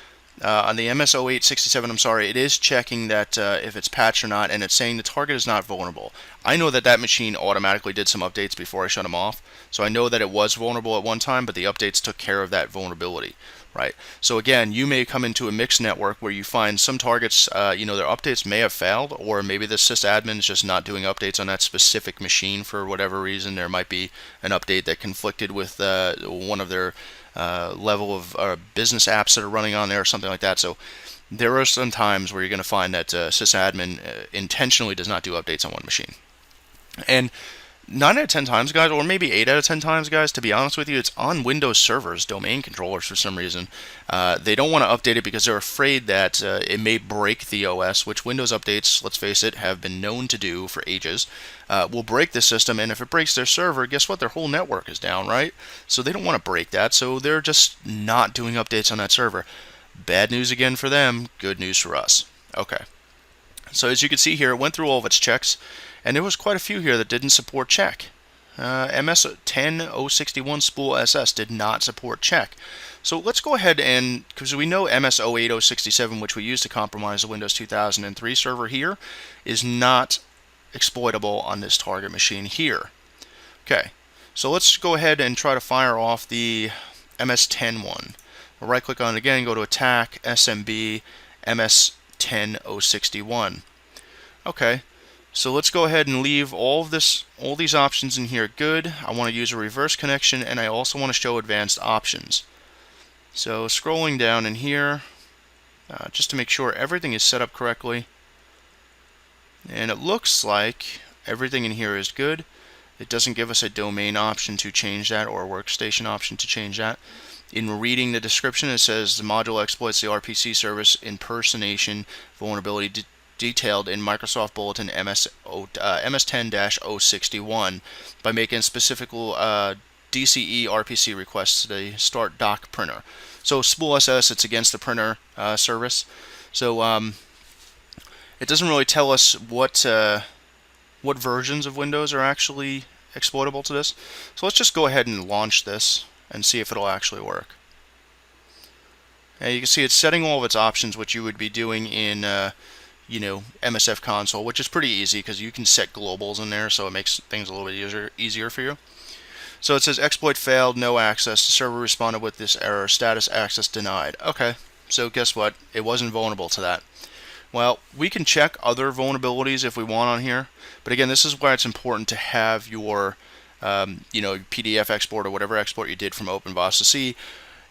on the MS-08-67, I'm sorry, it is checking that if it's patched or not, and it's saying the target is not vulnerable. I know that that machine automatically did some updates before I shut them off, so I know that it was vulnerable at one time, but the updates took care of that vulnerability, right? So again, you may come into a mixed network where you find some targets, their updates may have failed, or maybe the sysadmin is just not doing updates on that specific machine for whatever reason. There might be an update that conflicted with one of their level of business apps that are running on there or something like that. So there are some times where you're going to find that sysadmin intentionally does not do updates on one machine. And 9 out of 10 times, guys, or maybe 8 out of 10 times, guys, to be honest with you, it's on Windows servers, domain controllers for some reason. They don't want to update it because they're afraid that it may break the OS, which Windows updates, let's face it, have been known to do for ages. Will break the system, and if it breaks their server, guess what? Their whole network is down, right? So they don't want to break that, so they're just not doing updates on that server. Bad news again for them, good news for us. Okay. So as you can see here, it went through all of its checks, and there was quite a few here that didn't support check. MS10061 spool SS did not support check. So let's go ahead and, because we know MS08067, which we use to compromise the Windows 2003 server here, is not exploitable on this target machine here. Okay, so let's go ahead and try to fire off the MS10 one. We'll right click on it again, go to Attack, SMB, MS10061. Okay. So let's go ahead and leave all these options in here good. I want to use a reverse connection, and I also want to show advanced options. So scrolling down in here, just to make sure everything is set up correctly. And it looks like everything in here is good. It doesn't give us a domain option to change that or a workstation option to change that. In reading the description, it says the module exploits the RPC service impersonation vulnerability detailed in Microsoft Bulletin MS10-061 by making specific DCE RPC requests to the start dock printer. So spool SS, it's against the printer service. So it doesn't really tell us what versions of Windows are actually exploitable to this. So let's just go ahead and launch this and see if it'll actually work. And you can see it's setting all of its options, which you would be doing in msfconsole, which is pretty easy because you can set globals in there, so it makes things a little bit easier for you. So it says exploit failed, no access. The server responded with this error, status access denied. Okay, so guess what? It wasn't vulnerable to that. Well, we can check other vulnerabilities if we want on here, but again, this is why it's important to have your PDF export or whatever export you did from OpenVOS to see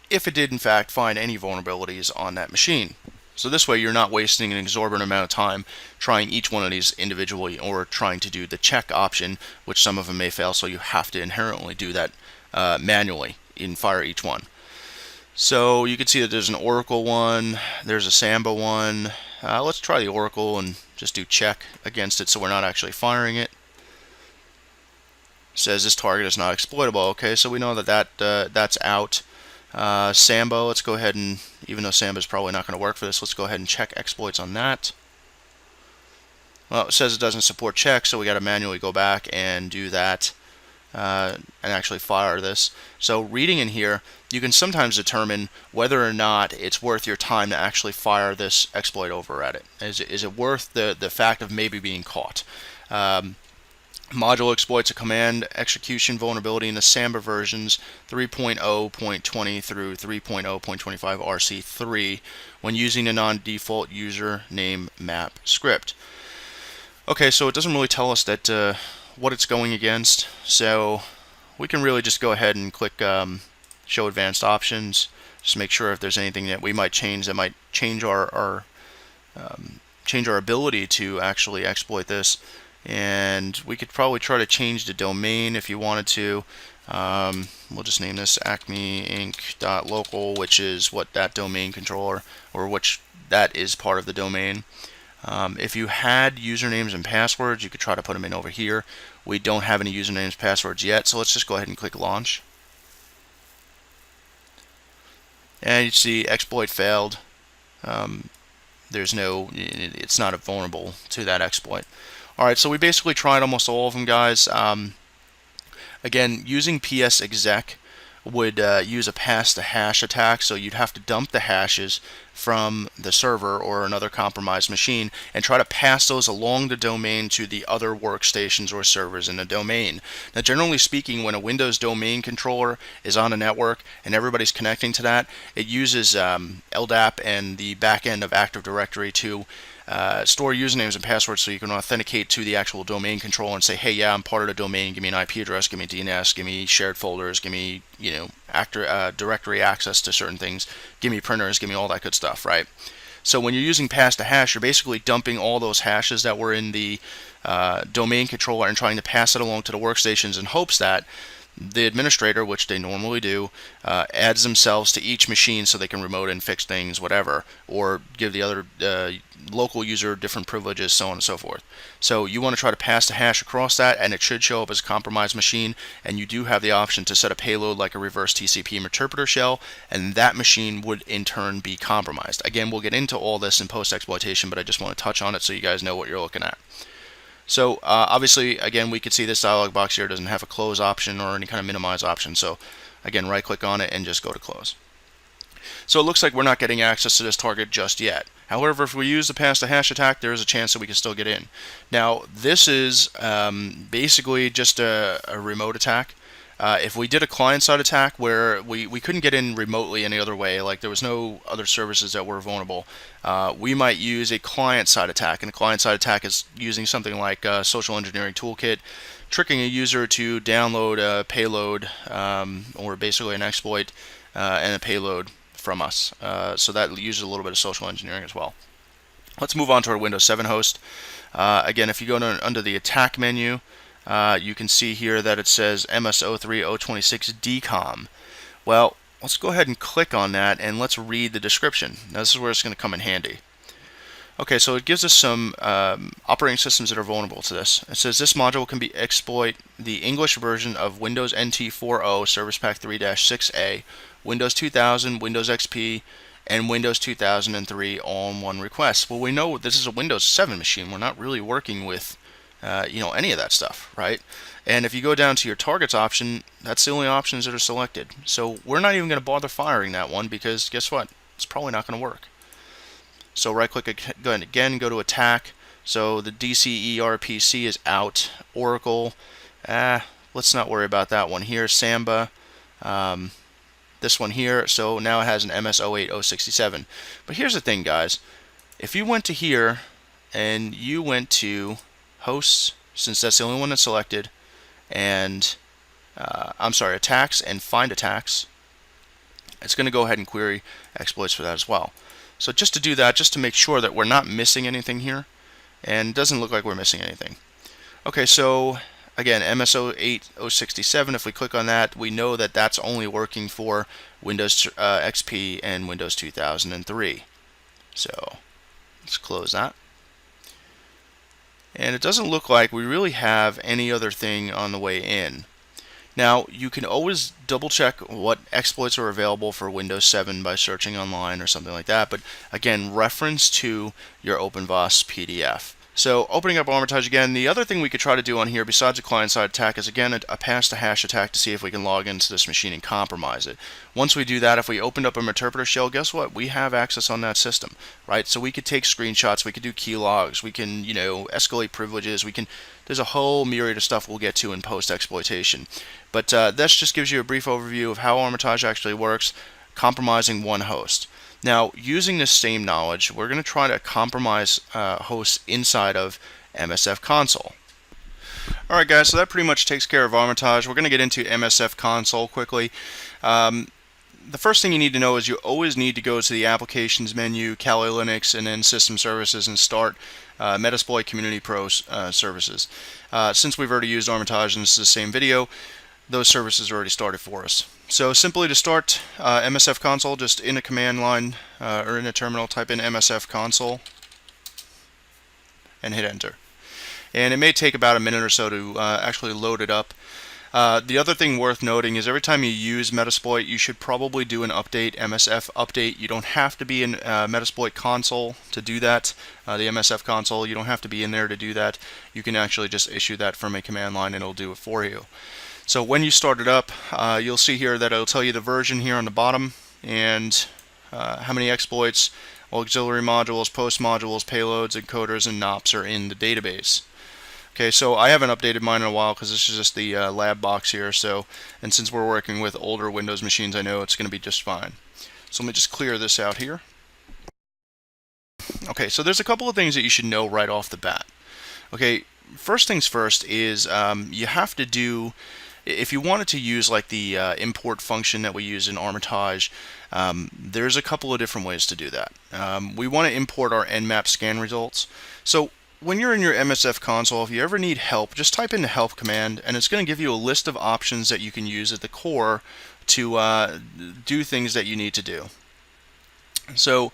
if it did in fact find any vulnerabilities on that machine. So this way you're not wasting an exorbitant amount of time trying each one of these individually or trying to do the check option, which some of them may fail, so you have to inherently do that manually and fire each one. So you can see that there's an Oracle one, there's a Samba one. Let's try the Oracle and just do check against it so we're not actually firing it. It says this target is not exploitable. Okay, so we know that that's out. Samba, let's go ahead and, even though Samba is probably not going to work for this, let's go ahead and check exploits on that. Well, it says it doesn't support check, so we got to manually go back and do that and actually fire this. So reading in here, you can sometimes determine whether or not it's worth your time to actually fire this exploit over at it. Is it worth the fact of maybe being caught? Module exploits a command execution vulnerability in the Samba versions 3.0.20 through 3.0.25 RC3 when using a non-default username map script. Okay, so it doesn't really tell us that what it's going against, so we can really just go ahead and click show advanced options, just make sure if there's anything that we might change that might change our ability to actually exploit this. And we could probably try to change the domain if you wanted to. We'll just name this acmeinc.local, which is what that domain controller, or which that is part of the domain. If you had usernames and passwords, you could try to put them in over here. We don't have any usernames, passwords yet, so let's just go ahead and click launch. And you see exploit failed. It's not vulnerable to that exploit. Alright, so we basically tried almost all of them, guys. Again, using psExec would use a pass-to-hash attack. So you'd have to dump the hashes from the server or another compromised machine and try to pass those along the domain to the other workstations or servers in the domain. Now, generally speaking, when a Windows domain controller is on a network and everybody's connecting to that, it uses LDAP and the back end of Active Directory to store usernames and passwords so you can authenticate to the actual domain controller and say, hey, yeah, I'm part of the domain, give me an IP address, give me DNS, give me shared folders, give me, directory access to certain things, give me printers, give me all that good stuff, right? So when you're using pass-to-hash, you're basically dumping all those hashes that were in the domain controller and trying to pass it along to the workstations in hopes that the administrator, which they normally do, adds themselves to each machine so they can remote and fix things, whatever, or give the other local user different privileges, so on and so forth. So you want to try to pass the hash across that, and it should show up as a compromised machine, and you do have the option to set a payload like a reverse TCP interpreter shell, and that machine would in turn be compromised. Again, we'll get into all this in post-exploitation, but I just want to touch on it so you guys know what you're looking at. So obviously, again, we could see this dialog box here doesn't have a close option or any kind of minimize option. So again, right click on it and just go to close. So it looks like we're not getting access to this target just yet. However, if we use the pass-to-hash attack, there is a chance that we can still get in. Now, this is basically just a remote attack. If we did a client-side attack where we couldn't get in remotely any other way, like there was no other services that were vulnerable, we might use a client-side attack. And a client-side attack is using something like a social engineering toolkit, tricking a user to download a payload or basically an exploit and a payload from us. So that uses a little bit of social engineering as well. Let's move on to our Windows 7 host. Again, if you go under the attack menu, you can see here that it says MS03026DCOM. Well, let's go ahead and click on that and let's read the description. Now this is where it's going to come in handy. Okay, so it gives us some operating systems that are vulnerable to this. It says this module can exploit the English version of Windows NT 4.0 Service Pack 3-6A, Windows 2000, Windows XP, and Windows 2003 all in one request. Well, we know this is a Windows 7 machine. We're not really working with any of that stuff, right? And if you go down to your targets option, that's the only options that are selected. So we're not even going to bother firing that one because guess what? It's probably not going to work. So right click again, go to attack. So the DCERPC is out. Oracle, let's not worry about that one here. Samba, this one here. So now it has an MS08067. But here's the thing, guys. If you went to here and you went to hosts, since that's the only one that's selected, and attacks and find attacks, it's going to go ahead and query exploits for that as well. So just to do that, just to make sure that we're not missing anything here, and it doesn't look like we're missing anything. Okay, so again, MS08067, if we click on that, we know that that's only working for Windows XP and Windows 2003. So let's close that. And it doesn't look like we really have any other thing on the way in. Now, you can always double check what exploits are available for Windows 7 by searching online or something like that, but again, reference to your OpenVOS PDF. So opening up Armitage again, the other thing we could try to do on here besides a client-side attack is again a pass-to-hash attack to see if we can log into this machine and compromise it. Once we do that, if we opened up an interpreter shell, guess what? We have access on that system, right? So we could take screenshots, we could do key logs, we can, escalate privileges, there's a whole myriad of stuff we'll get to in post-exploitation. But this just gives you a brief overview of how Armitage actually works, compromising one host. Now, using this same knowledge, we're going to try to compromise hosts inside of msfconsole. Alright guys, so that pretty much takes care of Armitage. We're going to get into msfconsole quickly. The first thing you need to know is you always need to go to the Applications menu, Kali Linux, and then System Services and start Metasploit Community Pro services. Since we've already used Armitage and this is the same video, those services are already started for us. So simply to start msfconsole, just in a command line or in a terminal, type in msfconsole and hit enter. And it may take about a minute or so to actually load it up. The other thing worth noting is every time you use Metasploit, you should probably do an update, MSF update. You don't have to be in Metasploit console to do that. The MSF console, you don't have to be in there to do that. You can actually just issue that from a command line and it'll do it for you. So when you start it up, you'll see here that it'll tell you the version here on the bottom and how many exploits, auxiliary modules, post modules, payloads, encoders, and NOPs are in the database. Okay, so I haven't updated mine in a while because this is just the lab box here. And since we're working with older Windows machines, I know it's going to be just fine. So let me just clear this out here. Okay, so there's a couple of things that you should know right off the bat. Okay, first things first is you have to do, if you wanted to use like the import function that we use in Armitage, there's a couple of different ways to do that. We want to import our Nmap scan results. So when you're in your msfconsole, if you ever need help, just type in the help command and it's going to give you a list of options that you can use at the core to do things that you need to do. So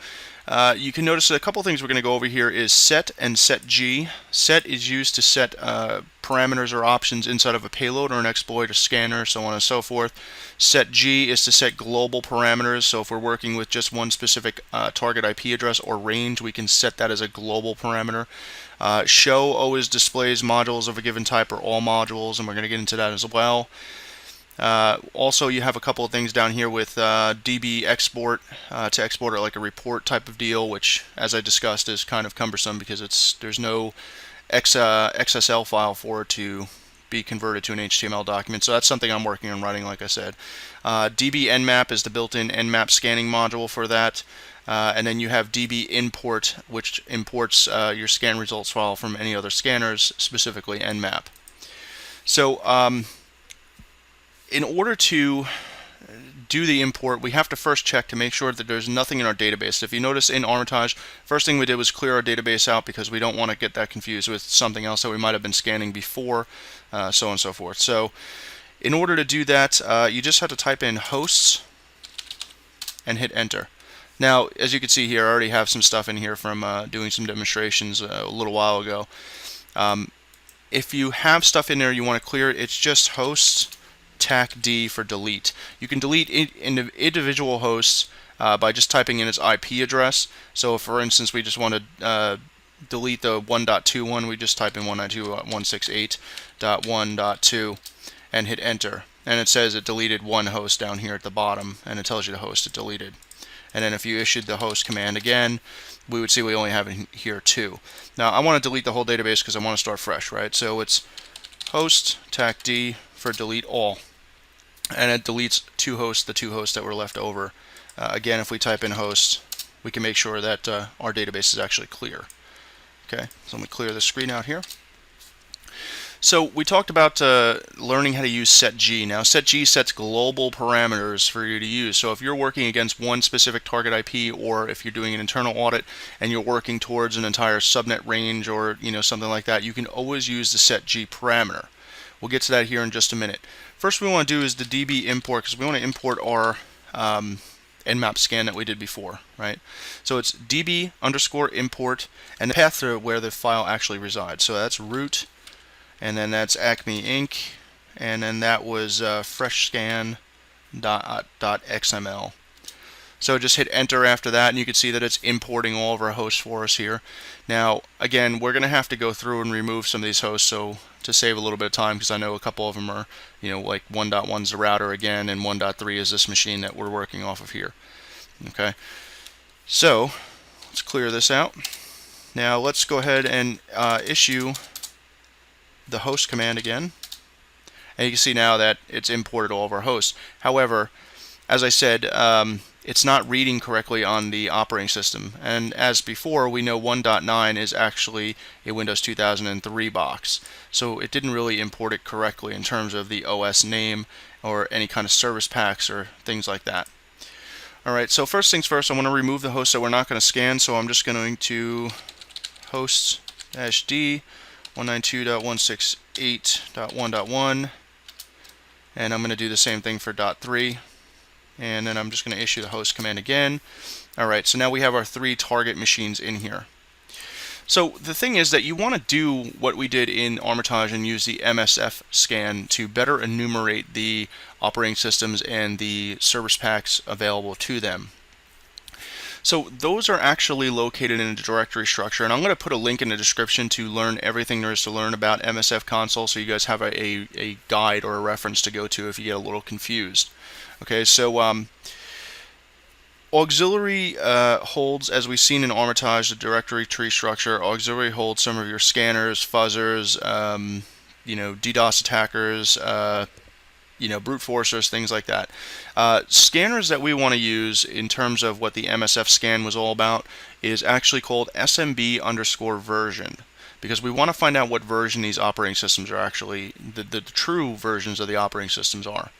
you can notice a couple things we're going to go over here is set and setg. Set is used to set parameters or options inside of a payload or an exploit, a scanner, so on and so forth. Setg is to set global parameters, so if we're working with just one specific target IP address or range, we can set that as a global parameter. Show always displays modules of a given type or all modules, and we're going to get into that as well. Also, you have a couple of things down here with db export to export it like a report type of deal, which, as I discussed, is kind of cumbersome because there's no XSL file for it to be converted to an HTML document. So that's something I'm working on writing, like I said. db nmap is the built-in nmap scanning module for that. And then you have db import, which imports your scan results file from any other scanners, specifically nmap. So in order to do the import, we have to first check to make sure that there's nothing in our database. If you notice in Armitage, first thing we did was clear our database out because we don't want to get that confused with something else that we might have been scanning before, so on and so forth. So in order to do that, you just have to type in hosts and hit enter. Now, as you can see here, I already have some stuff in here from doing some demonstrations a little while ago. If you have stuff in there you want to clear it, it's just hosts tac d for delete. You can delete individual hosts by just typing in its IP address. So if, for instance, we just want to delete the 1.2 one, we just type in 192.168.1.2 and hit enter. And it says it deleted one host down here at the bottom, and it tells you the host it deleted. And then if you issued the host command again, we would see we only have in here 2. Now I want to delete the whole database because I want to start fresh, right? So it's host tac d for delete all. And it deletes 2 hosts, the 2 hosts that were left over. Again, if we type in hosts, we can make sure that our database is actually clear. Okay, so let me clear the screen out here. So we talked about learning how to use setg. Now setg sets global parameters for you to use. So if you're working against one specific target IP, or if you're doing an internal audit and you're working towards an entire subnet range or something like that, you can always use the setg parameter. We'll get to that here in just a minute. First we want to do is the db import, because we want to import our nmap scan that we did before, right? So it's db underscore import and the path to where the file actually resides. So that's root, and then that's Acme Inc., and then that was freshscan.xml. So just hit enter after that, and you can see that it's importing all of our hosts for us here. Now, again, we're going to have to go through and remove some of these hosts, so to save a little bit of time, because I know a couple of them are, like 1.1 is the router again, and 1.3 is this machine that we're working off of here. Okay, so let's clear this out. Now let's go ahead and issue the host command again, and you can see now that it's imported all of our hosts. However, as I said, it's not reading correctly on the operating system, and as before, we know 1.9 is actually a Windows 2003 box, so it didn't really import it correctly in terms of the OS name or any kind of service packs or things like that. Alright, so first things first, I want to remove the hosts that we're not going to scan, so I'm just going to host-d 192.168.1.1, and I'm going to do the same thing for .3, and then I'm just going to issue the host command again. Alright, so now we have our 3 target machines in here. So the thing is that you want to do what we did in Armitage and use the MSF scan to better enumerate the operating systems and the service packs available to them. So those are actually located in a directory structure, and I'm going to put a link in the description to learn everything there is to learn about msfconsole, so you guys have a guide or a reference to go to if you get a little confused. Okay, so auxiliary holds, as we've seen in Armitage, the directory tree structure. Auxiliary holds some of your scanners, fuzzers, DDoS attackers, brute forcers, things like that. Scanners that we want to use in terms of what the MSF scan was all about is actually called SMB_version, because we want to find out what version these operating systems are actually, the true versions of the operating systems are.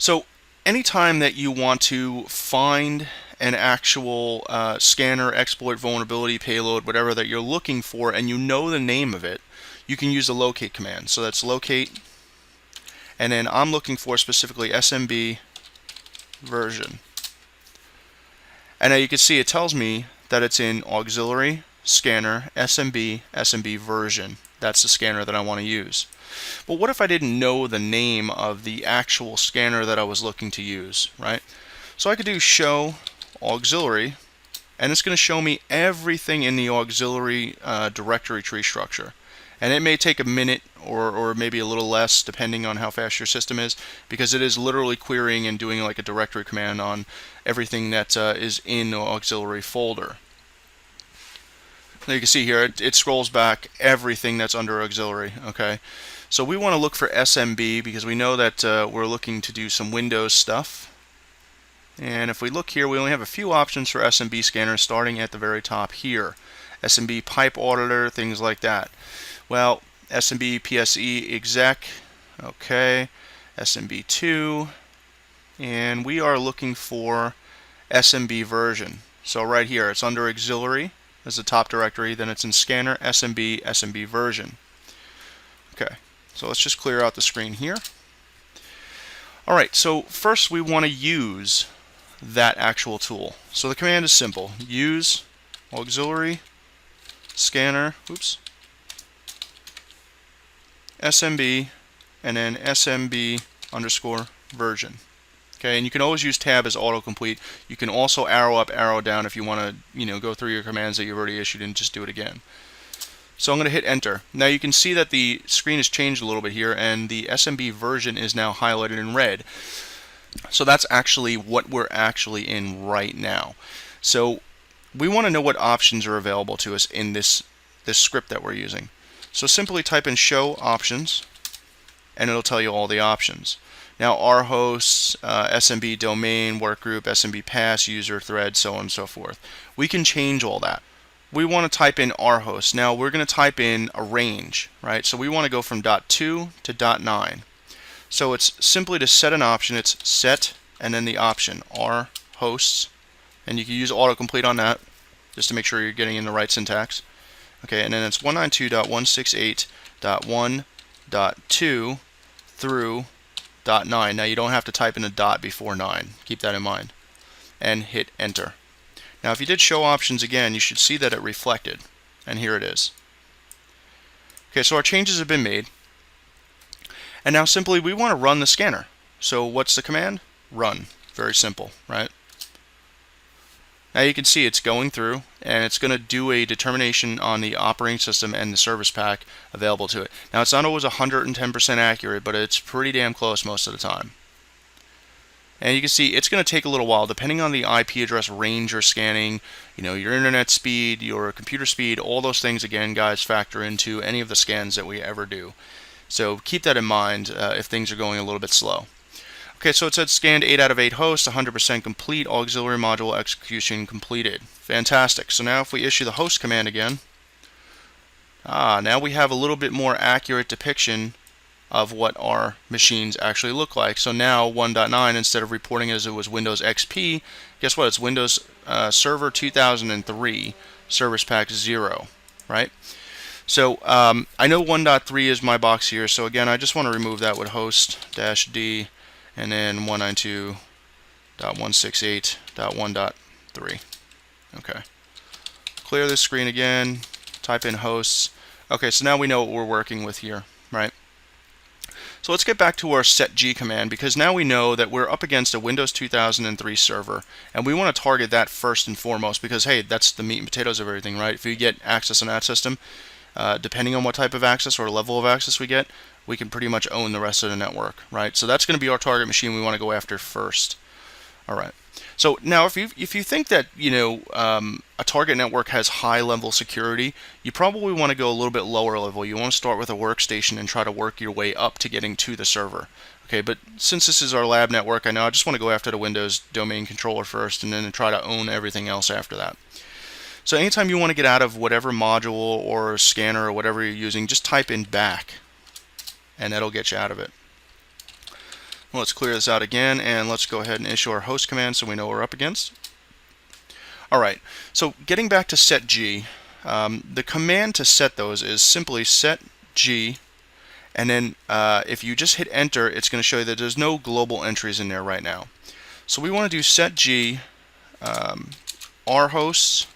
So anytime that you want to find an actual scanner, exploit, vulnerability, payload, whatever that you're looking for, and you know the name of it, you can use the locate command. So that's locate, and then I'm looking for specifically SMB version. And now you can see it tells me that it's in auxiliary, scanner, SMB version. That's the scanner that I want to use. But what if I didn't know the name of the actual scanner that I was looking to use, right? So I could do show auxiliary, and it's going to show me everything in the auxiliary directory tree structure. And it may take a minute or maybe a little less depending on how fast your system is, because it is literally querying and doing like a directory command on everything that is in the auxiliary folder. Now you can see here it scrolls back everything that's under auxiliary. Okay, so we want to look for SMB because we know that we're looking to do some Windows stuff. And if we look here, we only have a few options for SMB scanners starting at the very top here. SMB pipe auditor, things like that. Well, SMB PSE exec, okay, SMB2, and we are looking for SMB version. So right here, it's under auxiliary as the top directory, then it's in scanner, SMB version. Okay, so let's just clear out the screen here. Alright, so first we want to use that actual tool. So the command is simple. Use auxiliary scanner, SMB, and then SMB_version. Okay, and you can always use tab as autocomplete. You can also arrow up, arrow down if you want to, go through your commands that you've already issued and just do it again. So I'm going to hit enter. Now you can see that the screen has changed a little bit here, and the SMB version is now highlighted in red. So that's actually what we're actually in right now. So we want to know what options are available to us in this script that we're using. So simply type in show options, and it'll tell you all the options. Now our hosts, SMB domain, workgroup, SMB pass, user, thread, so on and so forth. We can change all that. We want to type in our host. Now we're going to type in a range, right? So we want to go from .2 to .9. So it's simply to set an option. It's set and then the option our hosts, and you can use autocomplete on that just to make sure you're getting in the right syntax. Okay, and then it's 192.168.1.2 through .9. Now you don't have to type in a dot before 9. Keep that in mind. And hit enter. Now if you did show options again, you should see that it reflected. And here it is. Okay, so our changes have been made. And now simply we want to run the scanner. So what's the command? Run. Very simple, right? Now you can see it's going through, and it's going to do a determination on the operating system and the service pack available to it. Now it's not always 110% accurate, but it's pretty damn close most of the time. And you can see it's going to take a little while depending on the IP address range you're scanning, your internet speed, your computer speed, all those things again, guys, factor into any of the scans that we ever do. So keep that in mind if things are going a little bit slow. Okay, so it said scanned 8 out of 8 hosts, 100% complete, auxiliary module execution completed. Fantastic. So now if we issue the host command again, now we have a little bit more accurate depiction of what our machines actually look like. So now 1.9, instead of reporting as it was Windows XP, guess what? It's Windows Server 2003, Service Pack 0, right? So I know 1.3 is my box here, so again, I just want to remove that with host-d and then 192.168.1.3. Okay. Clear this screen again, type in hosts. Okay, so now we know what we're working with here, right? So let's get back to our setg command, because now we know that we're up against a Windows 2003 server, and we want to target that first and foremost, because hey, that's the meat and potatoes of everything, right? If you get access on that system, depending on what type of access or level of access we get, we can pretty much own the rest of the network, right? So that's going to be our target machine we want to go after first. All right. So now, if you think that a target network has high level security, you probably want to go a little bit lower level. You want to start with a workstation and try to work your way up to getting to the server. Okay, but since this is our lab network, I know I just want to go after the Windows domain controller first, and then try to own everything else after that. So anytime you want to get out of whatever module or scanner or whatever you're using, just type in back, and that'll get you out of it. Well, let's clear this out again, and let's go ahead and issue our host command so we know what we're up against. Alright, so getting back to setg, the command to set those is simply setg, and then if you just hit enter, it's going to show you that there's no global entries in there right now. So we want to do setg our hosts,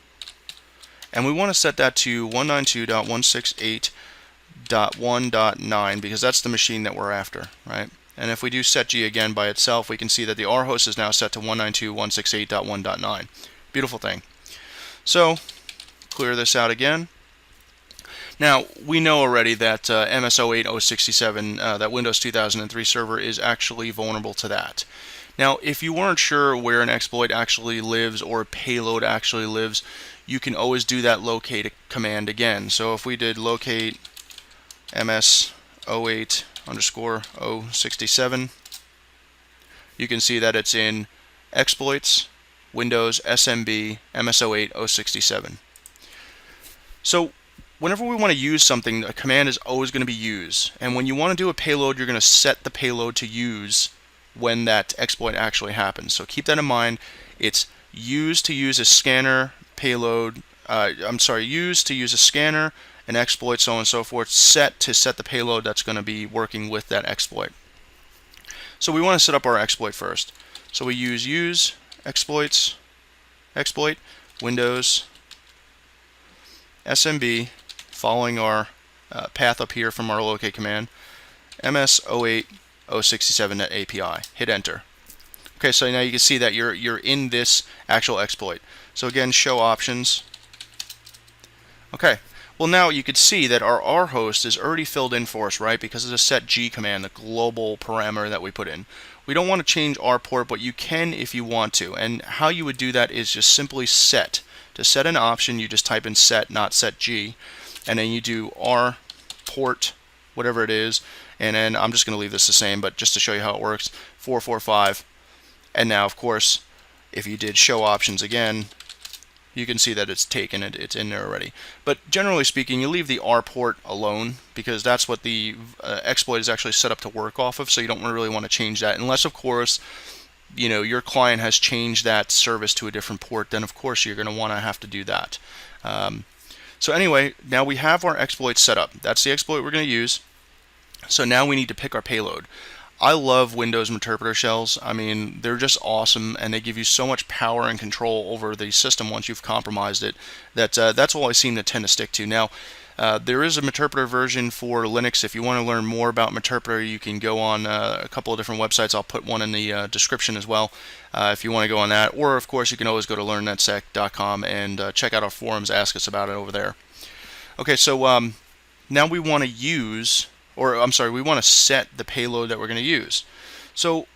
and we want to set that to 192.168.1.9 because that's the machine that we're after, right? And if we do setg again by itself, we can see that the R host is now set to 192.168.1.9. Beautiful thing. So clear this out again. Now we know already that MS08067, that Windows 2003 server, is actually vulnerable to that. Now, if you weren't sure where an exploit actually lives or a payload actually lives, you can always do that locate command again. So if we did locate MS08_067, you can see that it's in exploits, Windows, SMB, MS08067. So whenever we want to use something, a command is always going to be use. And when you want to do a payload, you're going to set the payload to use when that exploit actually happens. So keep that in mind. It's use to use a scanner payload. Use to use a scanner, an exploit, so on and so forth. Set to set the payload that's going to be working with that exploit. So we want to set up our exploit first. So we use exploit, Windows, SMB, following our path up here from our locate command, MS08067.API. Hit enter. Okay, so now you can see that you're in this actual exploit. So again, show options. Okay, well now you could see that our R host is already filled in for us, right? Because of the setg command, the global parameter that we put in. We don't want to change our port, but you can if you want to. And how you would do that is just simply set. To set an option, you just type in set, not setg, and then you do R port, whatever it is, and then I'm just going to leave this the same, but just to show you how it works, 445. And now, of course, if you did show options again, you can see that it's taken it, it's in there already. But generally speaking, you leave the R port alone because that's what the exploit is actually set up to work off of, so you don't really want to change that unless, of course, your client has changed that service to a different port. Then of course you're going to want to have to do that. So anyway, now we have our exploit set up. That's the exploit we're going to use. So now we need to pick our payload. I love Windows interpreter shells. I mean, they're just awesome, and they give you so much power and control over the system once you've compromised it. That's all I seem to tend to stick to. Now, there is a Meterpreter version for Linux. If you want to learn more about Meterpreter, you can go on a couple of different websites. I'll put one in the description as well if you want to go on that. Or, of course, you can always go to learnnetsec.com and check out our forums, ask us about it over there. Okay, so now we want to use, or I'm sorry, we want to set the payload that we're going to use. So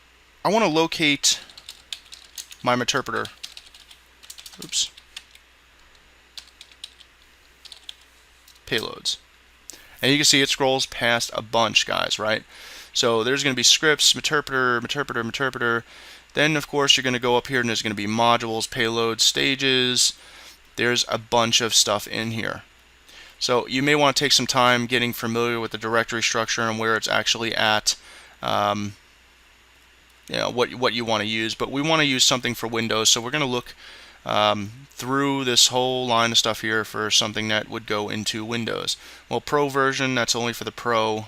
I want to locate my Meterpreter. Oops. Payloads. And you can see it scrolls past a bunch, guys, right? So there's going to be scripts, Meterpreter. Then, of course, you're going to go up here and there's going to be modules, payloads, stages. There's a bunch of stuff in here. So you may want to take some time getting familiar with the directory structure and where it's actually at, what you want to use. But we want to use something for Windows, so we're going to look through this whole line of stuff here for something that would go into Windows. Well, Pro version, that's only for the Pro.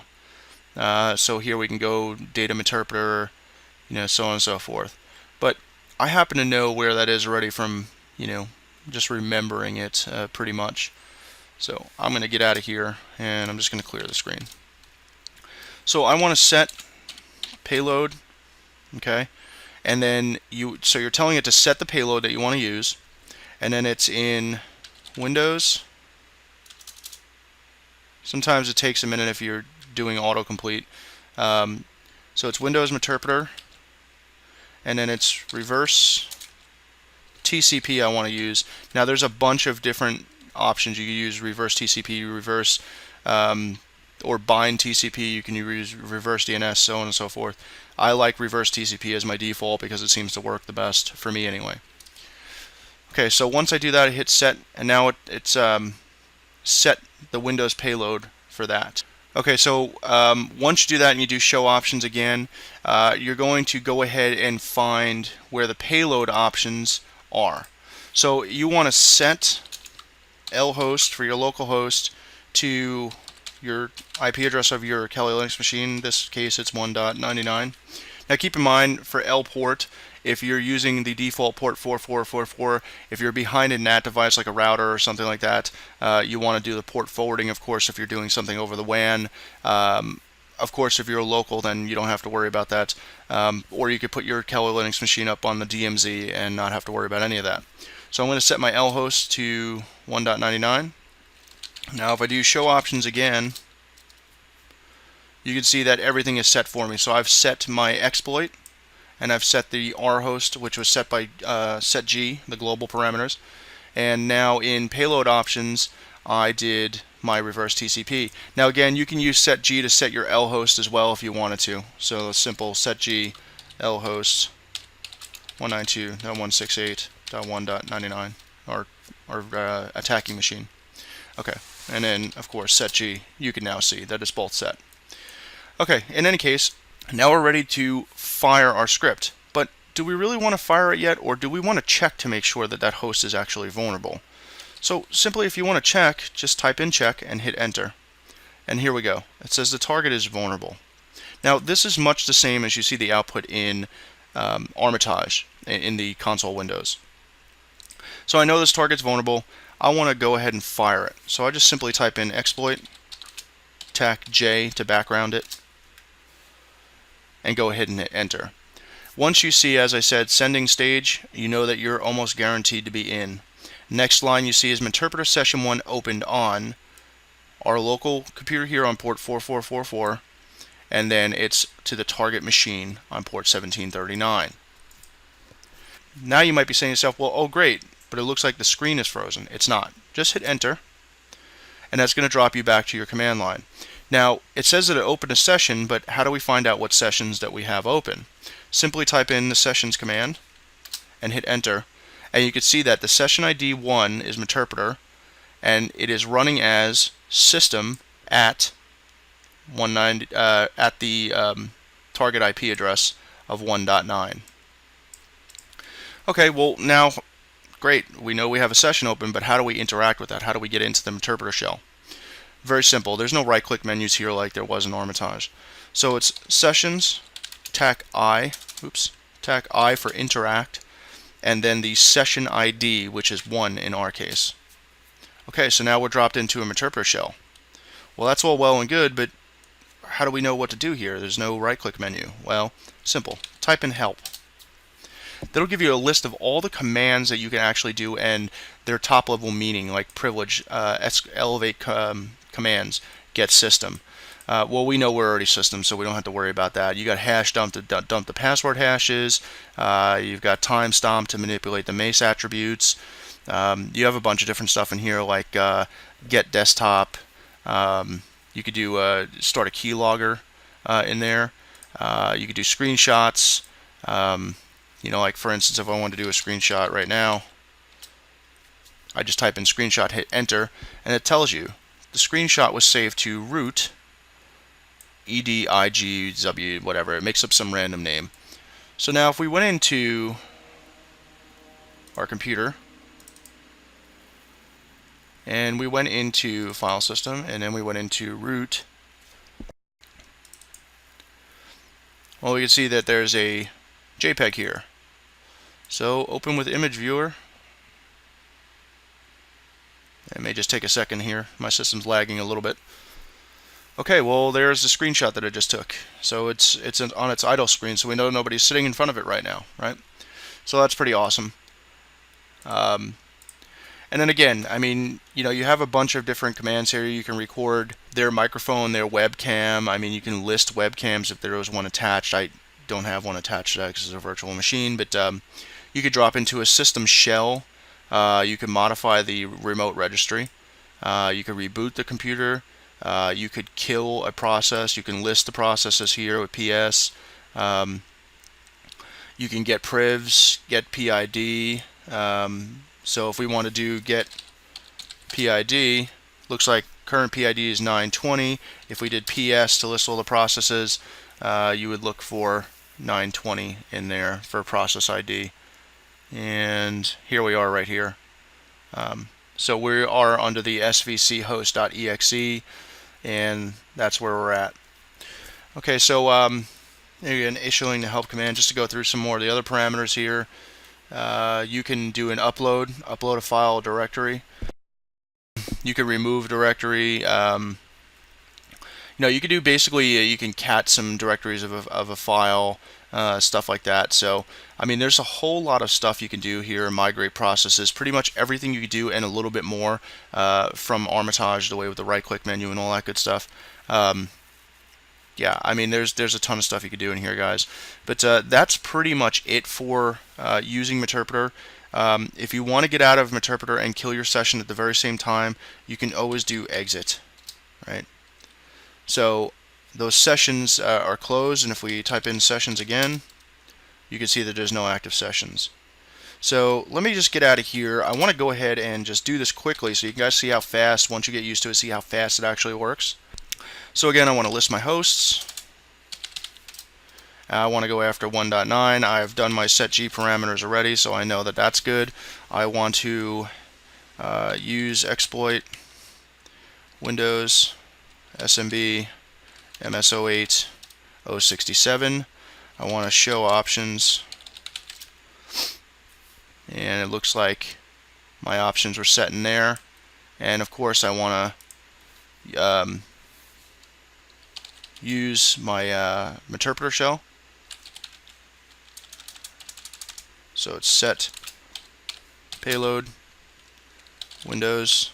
So here we can go data Meterpreter, so on and so forth. But I happen to know where that is already from, just remembering it pretty much. So I'm going to get out of here and I'm just going to clear the screen. So I want to set payload, okay, and then so you're telling it to set the payload that you want to use, and then it's in Windows. Sometimes it takes a minute if you're doing autocomplete. So it's Windows Interpreter, and then it's reverse TCP I want to use. Now there's a bunch of different options. You can use reverse TCP, reverse or bind TCP. You can use reverse DNS, so on and so forth. I like reverse TCP as my default because it seems to work the best for me anyway. Okay, so once I do that, I hit set, and now it's set the Windows payload for that. Okay, so once you do that and you do show options again, you're going to go ahead and find where the payload options are. So you want to set lhost for your local host to your IP address of your Kali Linux machine. In this case, it's 1.99. Now keep in mind for L port, if you're using the default port 4444, if you're behind a NAT device like a router or something like that, you want to do the port forwarding, of course, if you're doing something over the WAN. Of course, if you're local, then you don't have to worry about that. Or you could put your Kali Linux machine up on the DMZ and not have to worry about any of that. So I'm going to set my lhost to 1.99. Now if I do show options again, you can see that everything is set for me. So I've set my exploit, and I've set the rhost, which was set by setg, the global parameters. And now in payload options, I did my reverse TCP. Now again, you can use setg to set your lhost as well if you wanted to. So simple setg lhost 192.168.1.99, or attacking machine. Okay, and then of course setg, you can now see that it's both set. Okay, in any case, now we're ready to fire our script. But do we really want to fire it yet, or do we want to check to make sure that that host is actually vulnerable? So simply, if you want to check, just type in check and hit enter. And here we go. It says the target is vulnerable. Now this is much the same as you see the output in Armitage in the console windows. So I know this target's vulnerable. I want to go ahead and fire it. So I just simply type in exploit, tac J to background it, and go ahead and hit enter. Once you see, as I said, sending stage, you know that you're almost guaranteed to be in. Next line you see is interpreter session 1 opened on our local computer here on port 4444, and then it's to the target machine on port 1739. Now you might be saying to yourself, well, oh great, but it looks like the screen is frozen. It's not. Just hit enter, and that's going to drop you back to your command line. Now, it says that it opened a session, but how do we find out what sessions that we have open? Simply type in the sessions command and hit enter, and you can see that the session ID 1 is Meterpreter, and it is running as system at the target IP address of 1.9. Okay, well now, great, we know we have a session open, but how do we interact with that? How do we get into the Meterpreter shell? Very simple. There's no right-click menus here like there was in Armitage. So it's sessions, tac I for interact, and then the session ID, which is 1 in our case. Okay, so now we're dropped into a Meterpreter shell. Well, that's all well and good, but how do we know what to do here? There's no right-click menu. Well, simple. Type in help. That'll give you a list of all the commands that you can actually do and their top-level meaning, like privilege, elevate commands, get system. Well, we know we're already system, so we don't have to worry about that. You got hash dump to dump the password hashes. You've got time stomp to manipulate the mace attributes. You have a bunch of different stuff in here, like get desktop. You could do start a keylogger in there. You could do screenshots. You know, like for instance, if I wanted to do a screenshot right now, I just type in screenshot, hit enter, and it tells you the screenshot was saved to root EDIGW, whatever. It makes up some random name. So now if we went into our computer and we went into file system and then we went into root, well, we can see that there's a JPEG here. So open with image viewer. It may just take a second here. My system's lagging a little bit. Okay, well there's the screenshot that I just took. So it's on its idle screen, so we know nobody's sitting in front of it right now, right? So that's pretty awesome. And then again, I mean, you know, you have a bunch of different commands here. You can record their microphone, their webcam. I mean, you can list webcams if there was one attached. I don't have one attached to that because it's a virtual machine, but you could drop into a system shell. You can modify the remote registry. You could reboot the computer. You could kill a process. You can list the processes here with PS. You can get privs, get PID. So if we want to do get PID, looks like current PID is 920. If we did PS to list all the processes, you would look for 920 in there for process ID. And here we are right here. So we are under the msfconsole.exe, and that's where we're at. Okay, so again, issuing the help command, just to go through some more of the other parameters here. You can do an upload a file directory. You can remove directory. You know, you can do basically, you can cat some directories of a file, stuff like that. So, I mean, there's a whole lot of stuff you can do here. Migrate processes, pretty much everything you can do, and a little bit more from Armitage, the way with the right-click menu and all that good stuff. Yeah, I mean, there's a ton of stuff you could do in here, guys. But that's pretty much it for using Meterpreter. If you want to get out of Meterpreter and kill your session at the very same time, you can always do exit, right? So those sessions are closed, and if we type in sessions again, you can see that there's no active sessions. So let me just get out of here. I want to go ahead and just do this quickly so you guys see how fast, once you get used to it, see how fast it actually works. So again, I want to list my hosts. I want to go after 1.9. I've done my set G parameters already, so I know that that's good. I want to use exploit Windows SMB MS08 067. I want to show options, and it looks like my options were set in there. And of course, I want to use my Meterpreter shell. So it's set payload Windows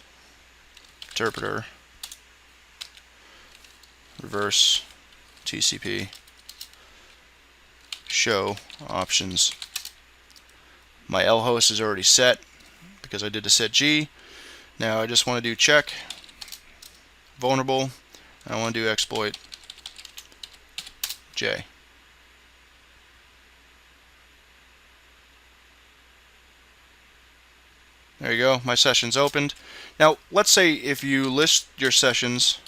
Meterpreter reverse TCP show options. My L host is already set because I did the set G. Now I just want to do check vulnerable. I want to do exploit J. There you go, my session's opened. Now let's say if you list your sessions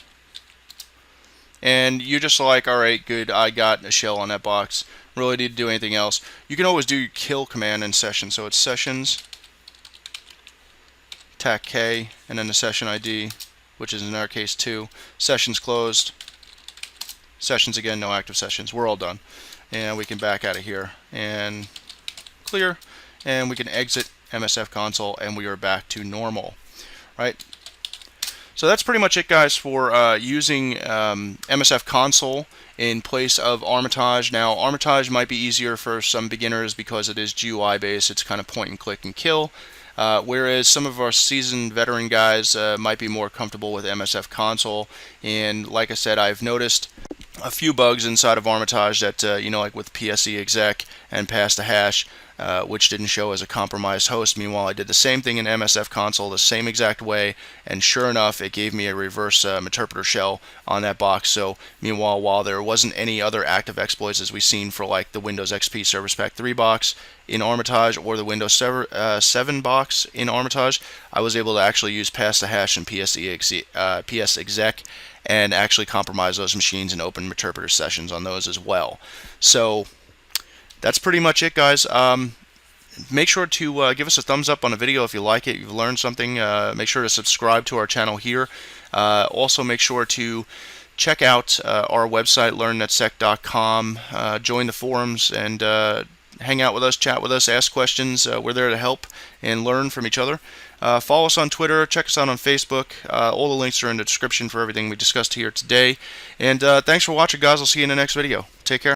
and you're just like, alright, good, I got a shell on that box, really need to do anything else. You can always do your kill command in session. So it's sessions tac K and then the session ID, which is in our case 2. Sessions closed. Sessions again, no active sessions. We're all done. And we can back out of here and clear, and we can exit msfconsole, and we are back to normal, right? So that's pretty much it, guys, for using msfconsole in place of Armitage. Now, Armitage might be easier for some beginners because it is GUI based. It's kind of point and click and kill. Whereas some of our seasoned veteran guys might be more comfortable with msfconsole. And like I said, I've noticed a few bugs inside of Armitage that, you know, like with bcsEY and pass the hash, which didn't show as a compromised host. Meanwhile, I did the same thing in msfconsole the same exact way, and sure enough, it gave me a reverse Meterpreter shell on that box. So meanwhile, while there wasn't any other active exploits as we've seen for like the Windows XP Service Pack 3 box in Armitage or the Windows 7 box in Armitage, I was able to actually use pass the hash and psexec and actually compromise those machines and open Meterpreter sessions on those as well. So that's pretty much it, guys. Make sure to give us a thumbs up on the video if you like it, you've learned something. Make sure to subscribe to our channel here. Also make sure to check out our website, learnnetsec.com, join the forums, and hang out with us, chat with us, ask questions. We're there to help and learn from each other. Follow us on Twitter, check us out on Facebook. All the links are in the description for everything we discussed here today. And thanks for watching, guys. I'll see you in the next video. Take care.